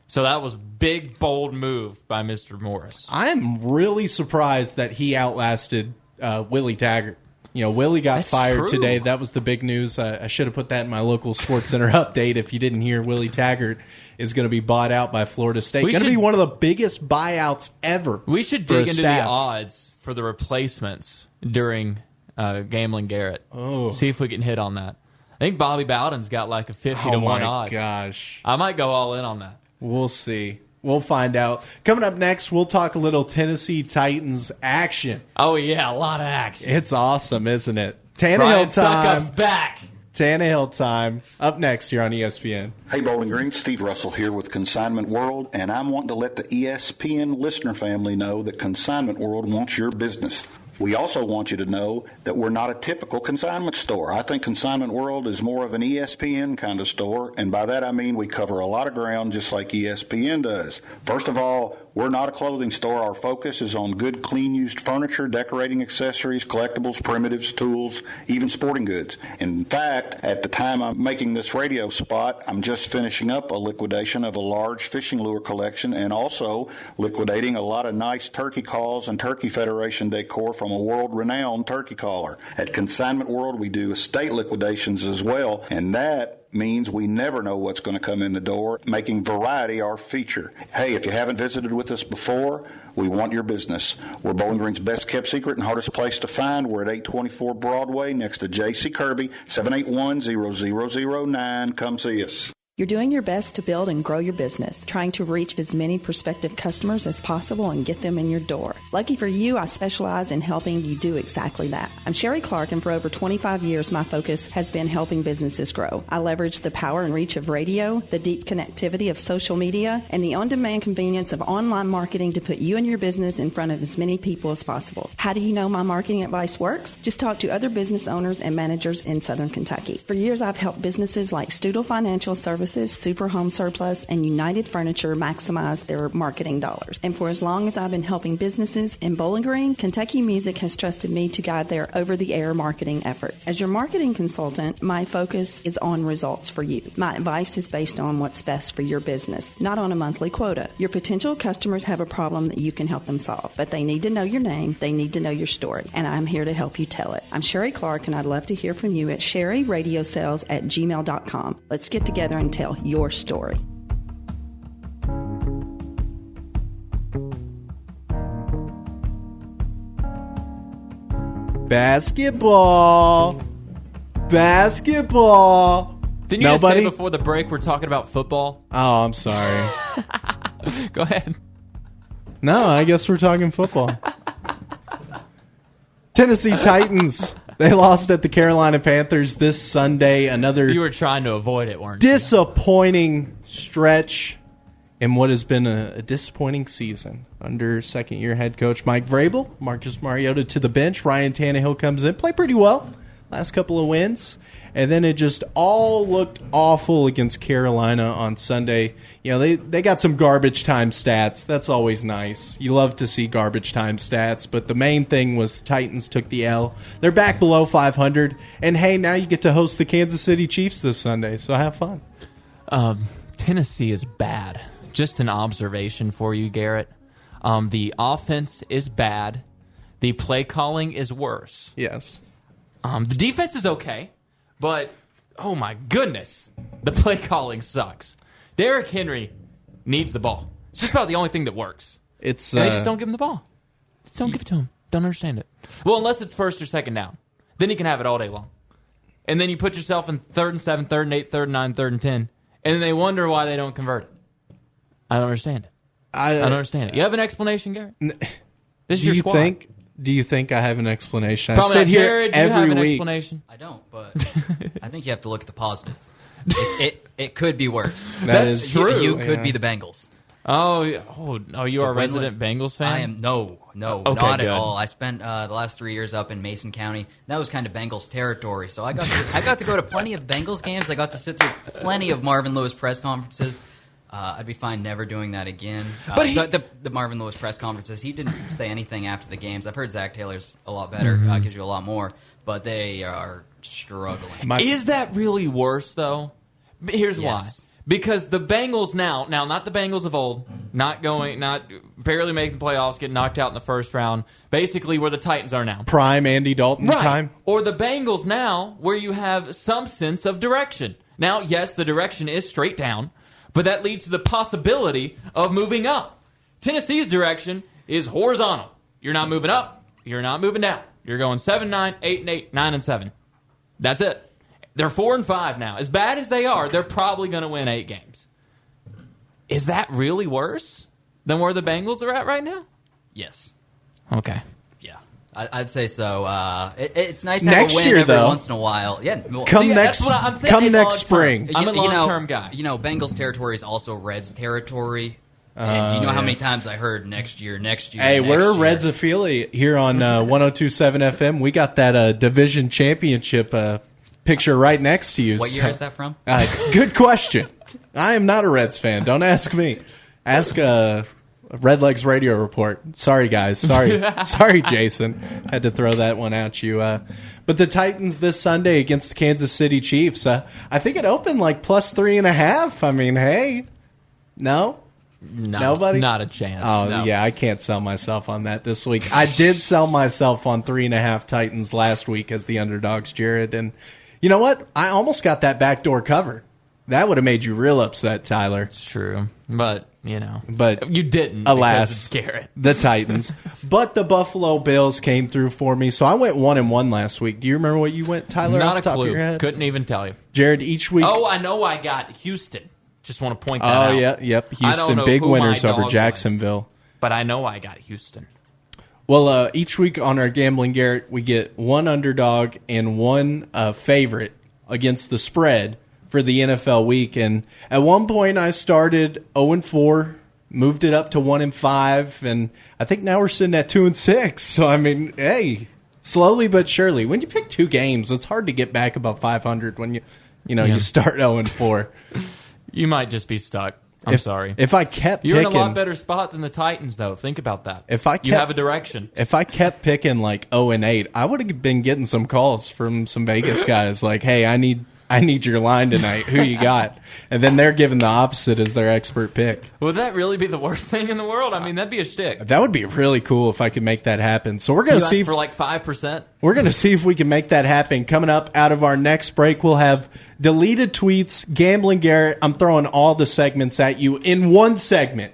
So that was big, bold move by Mr. Morris. I'm really surprised that he outlasted Willie Taggart. Willie got fired today. That was the big news. I should have put that in my local Sports Center update. If you didn't hear, Willie Taggart is going to be bought out by Florida State. Going to be one of the biggest buyouts ever. We should dig into the odds for the replacements during Gambling Garrett. Oh. See if we can hit on that. I think Bobby Bowden's got like a 50 to 1 odds. Oh, my gosh. I might go all in on that. We'll see. We'll find out. Coming up next, we'll talk a little Tennessee Titans action. Oh, yeah, a lot of action. It's awesome, isn't it? Tannehill time. Suckup's back. Tannehill time. Up next here on ESPN. Hey, Bowling Green. Steve Russell here with Consignment World, and I'm wanting to let the ESPN listener family know that Consignment World wants your business. We also want you to know that we're not a typical consignment store. I think Consignment World is more of an ESPN kind of store, and by that I mean we cover a lot of ground just like ESPN does. First of all, we're not a clothing store. Our focus is on good, clean, used furniture, decorating accessories, collectibles, primitives, tools, even sporting goods. In fact, at the time I'm making this radio spot, I'm just finishing up a liquidation of a large fishing lure collection and also liquidating a lot of nice turkey calls and Turkey Federation decor from a world-renowned turkey caller. At Consignment World, we do estate liquidations as well, and that means we never know what's going to come in the door, making variety our feature. Hey, if you haven't visited with us before, we want your business. We're Bowling Green's best kept secret and hardest place to find. We're at 824 Broadway next to J.C. Kirby, 781-0009. Come see us. You're doing your best to build and grow your business, trying to reach as many prospective customers as possible and get them in your door. Lucky for you, I specialize in helping you do exactly that. I'm Sherry Clark, and for over 25 years, my focus has been helping businesses grow. I leverage the power and reach of radio, the deep connectivity of social media, and the on-demand convenience of online marketing to put you and your business in front of as many people as possible. How do you know my marketing advice works? Just talk to other business owners and managers in Southern Kentucky. For years, I've helped businesses like Studel Financial Services, Super Home Surplus, and United Furniture maximize their marketing dollars. And for as long as I've been helping businesses in Bowling Green, Kentucky Music has trusted me to guide their over-the-air marketing efforts. As your marketing consultant, my focus is on results for you. My advice is based on what's best for your business, not on a monthly quota. Your potential customers have a problem that you can help them solve, but they need to know your name, they need to know your story, and I'm here to help you tell it. I'm Sherry Clark, and I'd love to hear from you at sherryradiosales@gmail.com. Let's get together and tell your story. Basketball. Didn't you just say before the break we're talking about football? Oh, I'm sorry. Go ahead. No, I guess we're talking football. Tennessee Titans. They lost at the Carolina Panthers this Sunday. Another You were trying to avoid it, weren't you? disappointing stretch in what has been a disappointing season under second-year head coach Mike Vrabel. Marcus Mariota to the bench. Ryan Tannehill comes in. Played pretty well last couple of wins. And then it just all looked awful against Carolina on Sunday. You know, they got some garbage time stats. That's always nice. You love to see garbage time stats. But the main thing was Titans took the L. They're back below 500. And, hey, now you get to host the Kansas City Chiefs this Sunday. So have fun. Tennessee is bad. Just an observation for you, Garrett. The offense is bad. The play calling is worse. Yes. The defense is okay. But, oh my goodness, the play calling sucks. Derrick Henry needs the ball. It's just about the only thing that works. They just don't give him the ball. Just don't give it to him. Don't understand it. Well, unless it's first or second down. Then he can have it all day long. And then you put yourself in 3rd and 7, 3rd and 8, 3rd and 9, 3rd and 10. And then they wonder why they don't convert it. I don't understand it. I don't understand it. You have an explanation, Garrett? This is your squad. Do you think I have an explanation? Probably I sit here Jared, every do you have an week. Explanation? I don't, but I think you have to look at the positive. It could be worse. That's true. true. You could be the Bengals. Oh, you are a resident Bengals fan? I am. No, Okay, not good. at all. I spent the last 3 years up in Mason County. That was kind of Bengals territory. So I got to go to plenty of Bengals games. I got to sit through plenty of Marvin Lewis press conferences. I'd be fine never doing that again. But the Marvin Lewis press conferences, he didn't say anything after the games. I've heard Zach Taylor's a lot better, gives you a lot more, but they are struggling. Is that really worse, though? Here's why. Because the Bengals now not the Bengals of old, not barely making the playoffs, getting knocked out in the first round, basically where the Titans are now. Prime Andy Dalton time. Or the Bengals now, where you have some sense of direction. Now, yes, the direction is straight down, but that leads to the possibility of moving up. Tennessee's direction is horizontal. You're not moving up. You're not moving down. You're going 7-9, 8-8, 9-7. That's it. They're 4-5 now. As bad as they are, they're probably going to win 8 games. Is that really worse than where the Bengals are at right now? Yes. Okay. Yeah, I'd say so. It's nice to next have a win year, every though, once in a while. Yeah, come that's what I'm thinking. come next spring. I'm a long-term guy. You know, Bengals territory is also Reds territory. And do you know how many times I heard next year? Hey, we're a Reds affiliate here on 102.7 FM. We got that division championship picture right next to you. What year is that from? Good question. I am not a Reds fan. Don't ask me. Ask Red Legs Radio Report. Sorry, guys. Sorry, Jason. Had to throw that one at you. But the Titans this Sunday against the Kansas City Chiefs. I think it opened like plus 3.5. I mean, hey, no. Nobody? Not a chance. Oh, no. Yeah, I can't sell myself on that this week. I did sell myself on 3.5 Titans last week as the underdogs, Jared. And you know what? I almost got that backdoor cover. That would have made you real upset, Tyler. It's true. But, you didn't. Alas, because it's Garrett. The Titans. But the Buffalo Bills came through for me. So I went 1-1 last week. Do you remember what you went, Tyler? Not off the a top clue. Of your head? Couldn't even tell you. Jared, each week. Oh, I know I got Houston. Just want to point that out. Oh, yeah. Yep. Houston, big winners over Jacksonville. But I know I got Houston. Well, each week on our Gambling Garrett, we get one underdog and one favorite against the spread for the NFL week. And at one point, I started 0-4, moved it up to 1-5, and I think now we're sitting at 2-6. So, I mean, hey, slowly but surely. When you pick 2 games, it's hard to get back above 500 when you start 0-4. You might just be stuck. I'm sorry. If I kept You're picking, in a lot better spot than the Titans, though. Think about that. You have a direction. If I kept picking like 0-8, I would have been getting some calls from some Vegas guys like, hey, I need your line tonight. Who you got? And then they're giving the opposite as their expert pick. Would that really be the worst thing in the world? I mean, that'd be a shtick. That would be really cool if I could make that happen. So we're going to see for like 5%. We're going to see if we can make that happen. Coming up out of our next break, we'll have deleted tweets, Gambling Garrett. I'm throwing all the segments at you in one segment.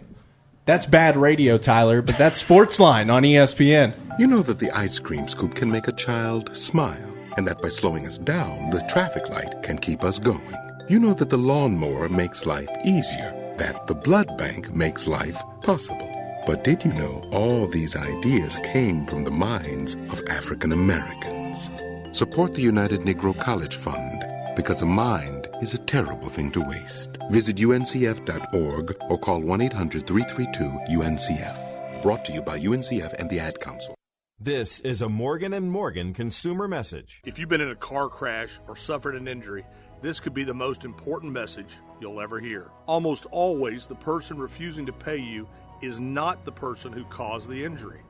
That's bad radio, Tyler, but that's Sportsline on ESPN. You know that the ice cream scoop can make a child smile, and that by slowing us down, the traffic light can keep us going. You know that the lawnmower makes life easier, that the blood bank makes life possible. But did you know all these ideas came from the minds of African Americans? Support the United Negro College Fund, because a mind is a terrible thing to waste. Visit uncf.org or call 1-800-332-UNCF. Brought to you by UNCF and the Ad Council. This is a Morgan & Morgan consumer message. If you've been in a car crash or suffered an injury, this could be the most important message you'll ever hear. Almost always, the person refusing to pay you is not the person who caused the injury.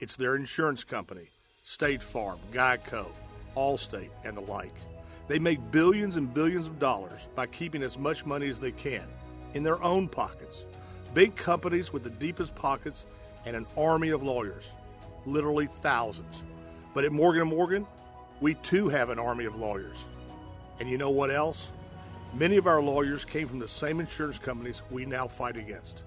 It's their insurance company, State Farm, Geico, Allstate, and the like. They make billions and billions of dollars by keeping as much money as they can in their own pockets. Big companies with the deepest pockets and an army of lawyers, literally thousands. But at Morgan & Morgan, we too have an army of lawyers. And you know what else? Many of our lawyers came from the same insurance companies we now fight against.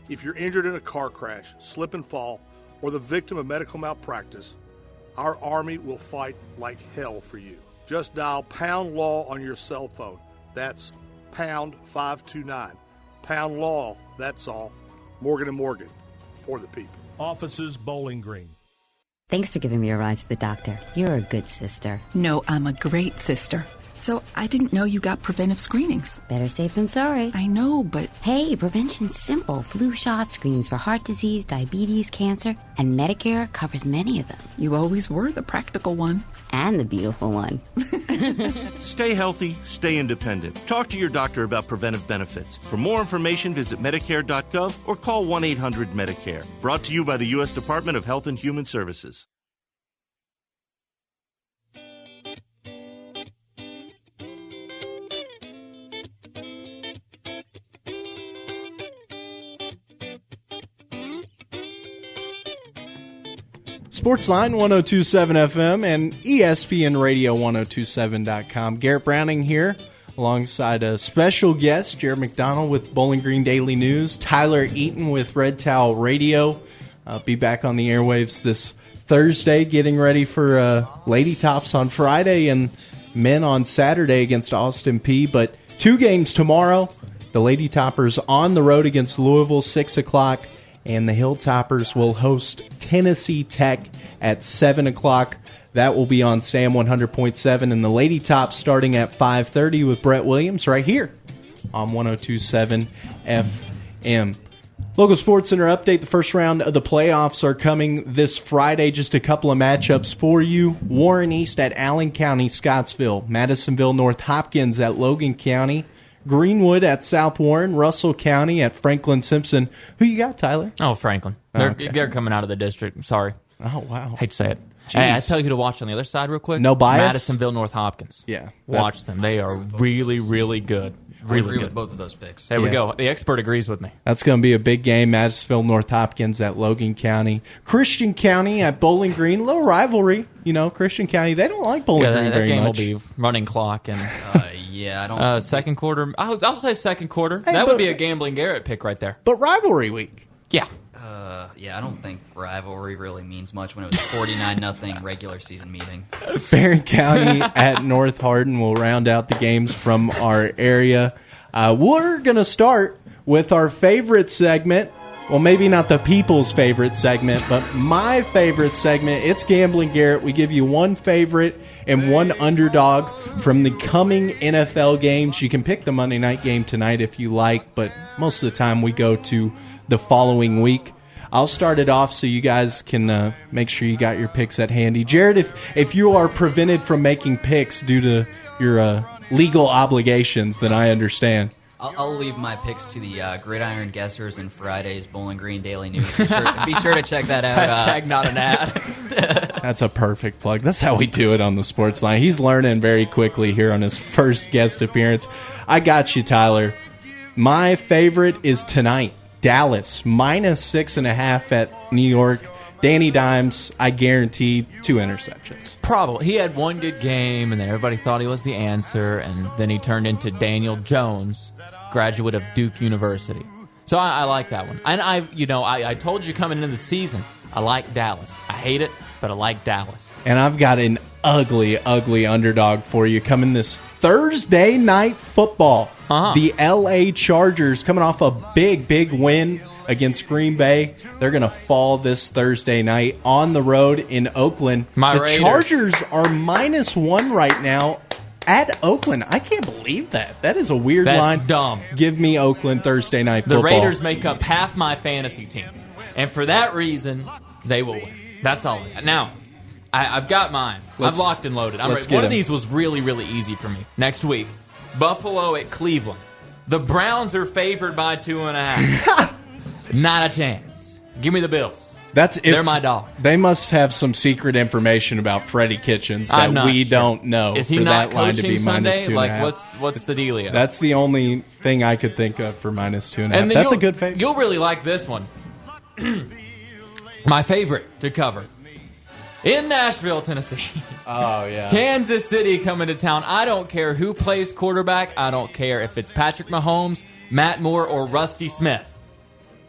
If you're injured in a car crash, slip and fall, or the victim of medical malpractice, our army will fight like hell for you. Just dial Pound Law on your cell phone. That's pound 529. Pound Law, that's all. Morgan & Morgan, for the people. Offices, Bowling Green. Thanks for giving me a ride to the doctor. You're a good sister. No, I'm a great sister. So I didn't know you got preventive screenings. Better safe than sorry. I know, but... Hey, prevention's simple. Flu shots, screenings for heart disease, diabetes, cancer, and Medicare covers many of them. You always were the practical one. And the beautiful one. Stay healthy, stay independent. Talk to your doctor about preventive benefits. For more information, visit Medicare.gov or call 1-800-MEDICARE. Brought to you by the U.S. Department of Health and Human Services. Sportsline 102.7 FM and ESPN Radio 102.7.com. Garret Browning here alongside a special guest, Jared McDonald with Bowling Green Daily News, Tyler Eaton with Red Towel Radio. Be back on the airwaves this Thursday, getting ready for Lady Tops on Friday and men on Saturday against Austin Peay. But 2 games tomorrow. The Lady Toppers on the road against Louisville, 6 o'clock. And the Hilltoppers will host Tennessee Tech at 7 o'clock. That will be on SAM 100.7. And the Lady Tops starting at 5:30 with Brett Williams right here on 102.7 FM. Local Sports Center update. The first round of the playoffs are coming this Friday. Just a couple of matchups for you. Warren East at Allen County, Scottsville. Madisonville North Hopkins at Logan County. Greenwood at South Warren, Russell County at Franklin Simpson. Who you got, Tyler? Oh, Franklin. They're coming out of the district. I'm sorry. Oh, wow. Hate to say it. Hey, I tell you who to watch on the other side real quick. No bias? Madisonville North Hopkins. Yeah. Watch them. They are really, really good. I agree with both of those picks. There we go. The expert agrees with me. That's going to be a big game. Madisonville North Hopkins at Logan County. Christian County at Bowling Green. A little rivalry. You know, Christian County, they don't like Bowling Green very much. That game will be running clock. And yeah, I don't... second quarter. I'll say second quarter. Hey, that would be a gambling Garrett pick right there. But rivalry week. Yeah. Yeah, I don't think rivalry really means much when it was a 49-0 regular season meeting. Barron County at North Hardin will round out the games from our area. We're going to start with our favorite segment. Well, maybe not the people's favorite segment, but my favorite segment. It's Gambling Garrett. We give you one favorite and one underdog from the coming NFL games. You can pick the Monday night game tonight if you like, but most of the time we go to the following week. I'll start it off so you guys can make sure you got your picks at handy. Jared, if you are prevented from making picks due to your legal obligations, then I understand. I'll leave my picks to the Gridiron Guessers and Friday's Bowling Green Daily News. Be sure to check that out. Hashtag not an ad. That's a perfect plug. That's how we do it on the Sportsline. He's learning very quickly here on his first guest appearance. I got you, Tyler. My favorite is tonight. Dallas, -6.5 at New York. Danny Dimes, I guarantee 2 interceptions. Probably. He had one good game, and then everybody thought he was the answer, and then he turned into Daniel Jones, graduate of Duke University. So I like that one. And I told you coming into the season, I like Dallas. I hate it, but I like Dallas. And I've got an ugly, ugly underdog for you coming this Thursday night football. The L.A. Chargers coming off a big, big win against Green Bay. They're going to fall this Thursday night on the road in Oakland. The Raiders. Chargers are -1 right now at Oakland. I can't believe that. That is a weird line. That's dumb. Give me Oakland Thursday night football. The Raiders make up half my fantasy team. And for that reason, they will win. That's all. Now, I've got mine. I've locked and loaded. I'm ready. One of these was really, really easy for me. Next week, Buffalo at Cleveland. The Browns are favored by 2.5. Not a chance. Give me the Bills. They're my dog. They must have some secret information about Freddie Kitchens that we don't know. Is he for not that line to coaching be Sunday? -2.5. Like, what's the dealio? That's the only thing I could think of for -2.5. And That's a good favorite. You'll really like this one. My favorite to cover. In Nashville, Tennessee. Oh, yeah. Kansas City coming to town. I don't care who plays quarterback. I don't care if it's Patrick Mahomes, Matt Moore, or Rusty Smith.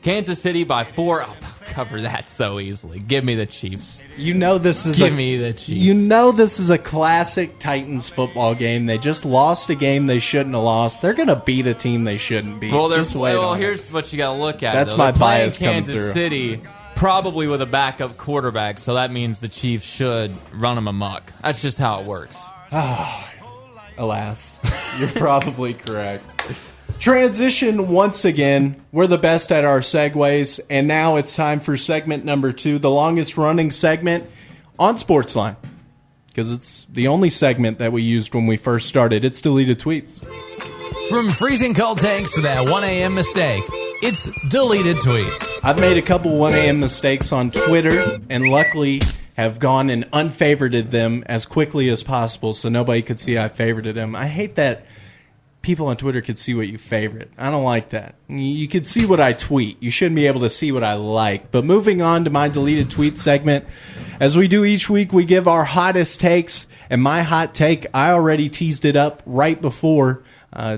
Kansas City by 4. I'll cover that so easily. Give me the Chiefs. You know this is Give me the Chiefs. You know this is a classic Titans football game. They just lost a game they shouldn't have lost. They're going to beat a team they shouldn't beat. Well, here's what you got to look at. That's though. my They're bias playing coming Kansas through. City, probably with a backup quarterback, so that means the Chiefs should run them amok. That's just how it works. Alas, you're probably correct. Transition once again. We're the best at our segues, and now it's time for segment number 2, the longest running segment on Sportsline, because it's the only segment that we used when we first started. It's deleted tweets. From freezing cold takes to that 1 a.m. mistake, it's deleted tweets. I've made a couple 1 a.m. mistakes on Twitter, and luckily have gone and unfavorited them as quickly as possible so nobody could see I favorited them. I hate that people on Twitter could see what you favorite. I don't like that. You could see what I tweet. You shouldn't be able to see what I like. But moving on to my deleted tweet segment, as we do each week, we give our hottest takes. And my hot take, I already teased it up right before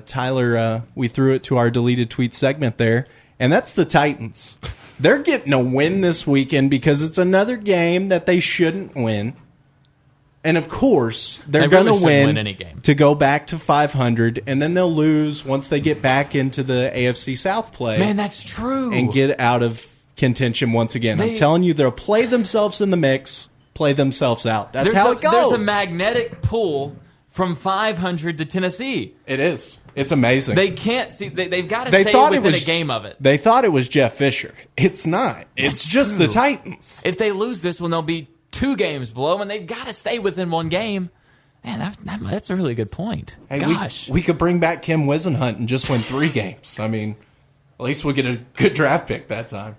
Tyler, we threw it to our deleted tweet segment there. And that's the Titans. They're getting a win this weekend because it's another game that they shouldn't win. And, of course, they're going to win any game to go back to 500, and then they'll lose once they get back into the AFC South play. Man, that's true. And get out of contention once again. I'm telling you, they'll play themselves in the mix, play themselves out. That's how it goes. There's a magnetic pull from 500 to Tennessee. It is. It's amazing. They can't see. They've got to stay within a game of it. They thought it was Jeff Fisher. It's not. It's just the Titans. If they lose this one, they'll be 2 games below, and they've got to stay within 1 game. Man, that's a really good point. Hey, gosh. We could bring back Kim Wisenhunt and just win 3 games. I mean, at least we'll get a good draft pick that time.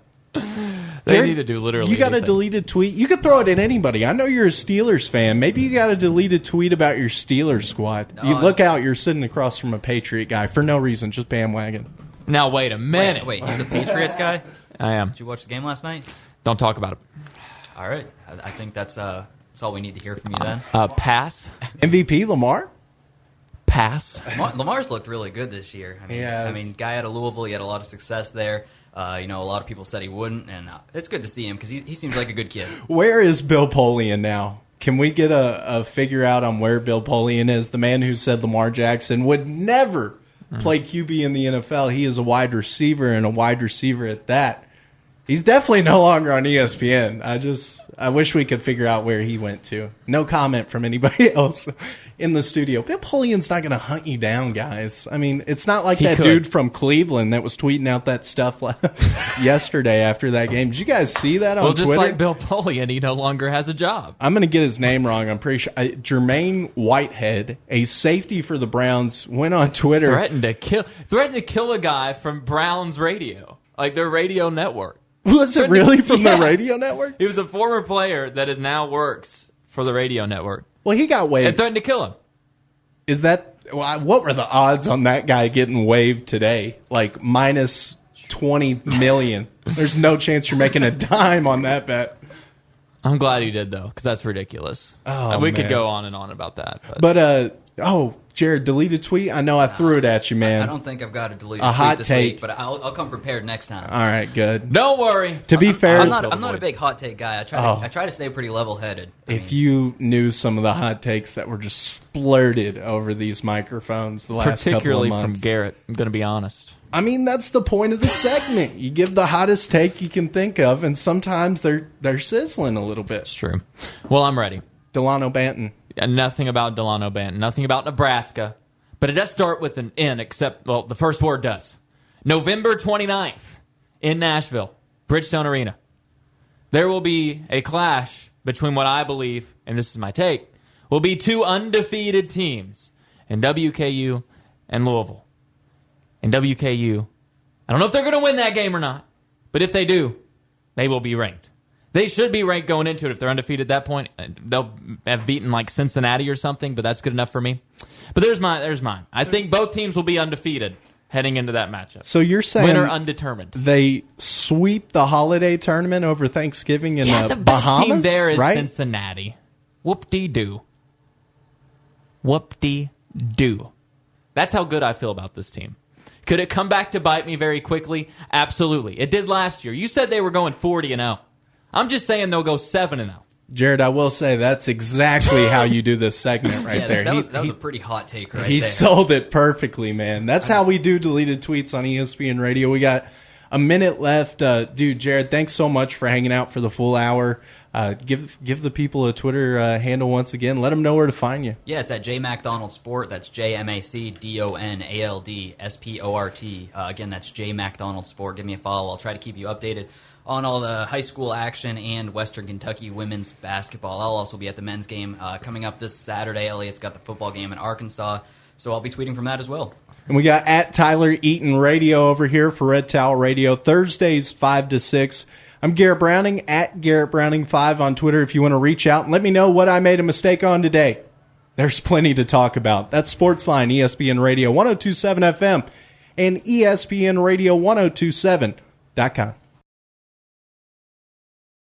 They need to do literally You got anything. a deleted tweet? You could throw it at anybody. I know you're a Steelers fan. Maybe you got a deleted tweet about your Steelers squad. You look out, you're sitting across from a Patriot guy for no reason, just bandwagon. Now, wait a minute. Wait, he's a Patriots guy? I am. Did you watch the game last night? Don't talk about it. All right. I think that's all we need to hear from you then. Pass. MVP, Lamar? Pass. Lamar's looked really good this year. I mean, guy out of Louisville, he had a lot of success there. A lot of people said he wouldn't, and it's good to see him because he seems like a good kid. Where is Bill Polian now? Can we get a figure out on where Bill Polian is? The man who said Lamar Jackson would never play QB in the NFL. He is a wide receiver, and a wide receiver at that. He's definitely no longer on ESPN. I wish we could figure out where he went to. No comment from anybody else in the studio. Bill Polian's not going to hunt you down, guys. I mean, it's not like that dude from Cleveland that was tweeting out that stuff yesterday after that game. Did you guys see that on Twitter? Well, just like Bill Polian, he no longer has a job. I'm going to get his name wrong. I'm pretty sure. Jermaine Whitehead, a safety for the Browns, went on Twitter. Threatened to kill a guy from Browns radio, like their radio network. Was it really from the radio network? He was a former player that now works for the radio network. Well, he got waived. And threatened to kill him. Is that what were the odds on that guy getting waived today? Like minus 20 million. There's no chance you're making a dime on that bet. I'm glad he did though, because that's ridiculous. Oh, we could go on and on about that. But Jared, deleted tweet? I know I threw it at you, man. I don't think I've got a deleted tweet hot this take. week, but I'll come prepared next time. All right, good. Don't worry. To be fair, I'm not a big hot take guy. I try to stay pretty level headed. If you knew some of the hot takes that were just splurted over these microphones the last couple of months, particularly from Garrett, I'm going to be honest. I mean, that's the point of the segment. You give the hottest take you can think of, and sometimes they're sizzling a little bit. It's true. Well, I'm ready. Delano Banton. Nothing about Delano Banton. Nothing about Nebraska. But it does start with an N, except, well, the first word does. November 29th in Nashville, Bridgestone Arena. There will be a clash between what I believe, and this is my take, will be 2 undefeated teams in WKU and Louisville. In WKU, I don't know if they're going to win that game or not, but if they do, they will be ranked. They should be ranked going into it if they're undefeated at that point. They'll have beaten like Cincinnati or something, but that's good enough for me. But there's mine. I think both teams will be undefeated heading into that matchup. So you're saying winner undetermined. They sweep the holiday tournament over Thanksgiving in the best Bahamas? Team there is right? Cincinnati. Whoop-dee-doo. Whoop-dee-doo. That's how good I feel about this team. Could it come back to bite me very quickly? Absolutely. It did last year. You said they were going 40-0. I'm just saying they'll go 7-0. Jared, I will say that's exactly how you do this segment right there. That was a pretty hot take right there. He sold it perfectly, man. That's how we do deleted tweets on ESPN Radio. We got a minute left. Dude, Jared, thanks so much for hanging out for the full hour. Give the people a Twitter handle once again. Let them know where to find you. Yeah, it's at JMacDonaldSport. That's JMacDonaldSport. Again, that's JMacDonaldSport. Give me a follow. I'll try to keep you updated on all the high school action and Western Kentucky women's basketball. I'll also be at the men's game coming up this Saturday. Elliot's got the football game in Arkansas, so I'll be tweeting from that as well. And we got at Tyler Eaton Radio over here for Red Towel Radio, Thursdays 5 to 6. I'm Garret Browning, at Garret Browning 5 on Twitter if you want to reach out and let me know what I made a mistake on today. There's plenty to talk about. That's Sportsline, ESPN Radio 102.7 FM, and ESPNRadio1027.com.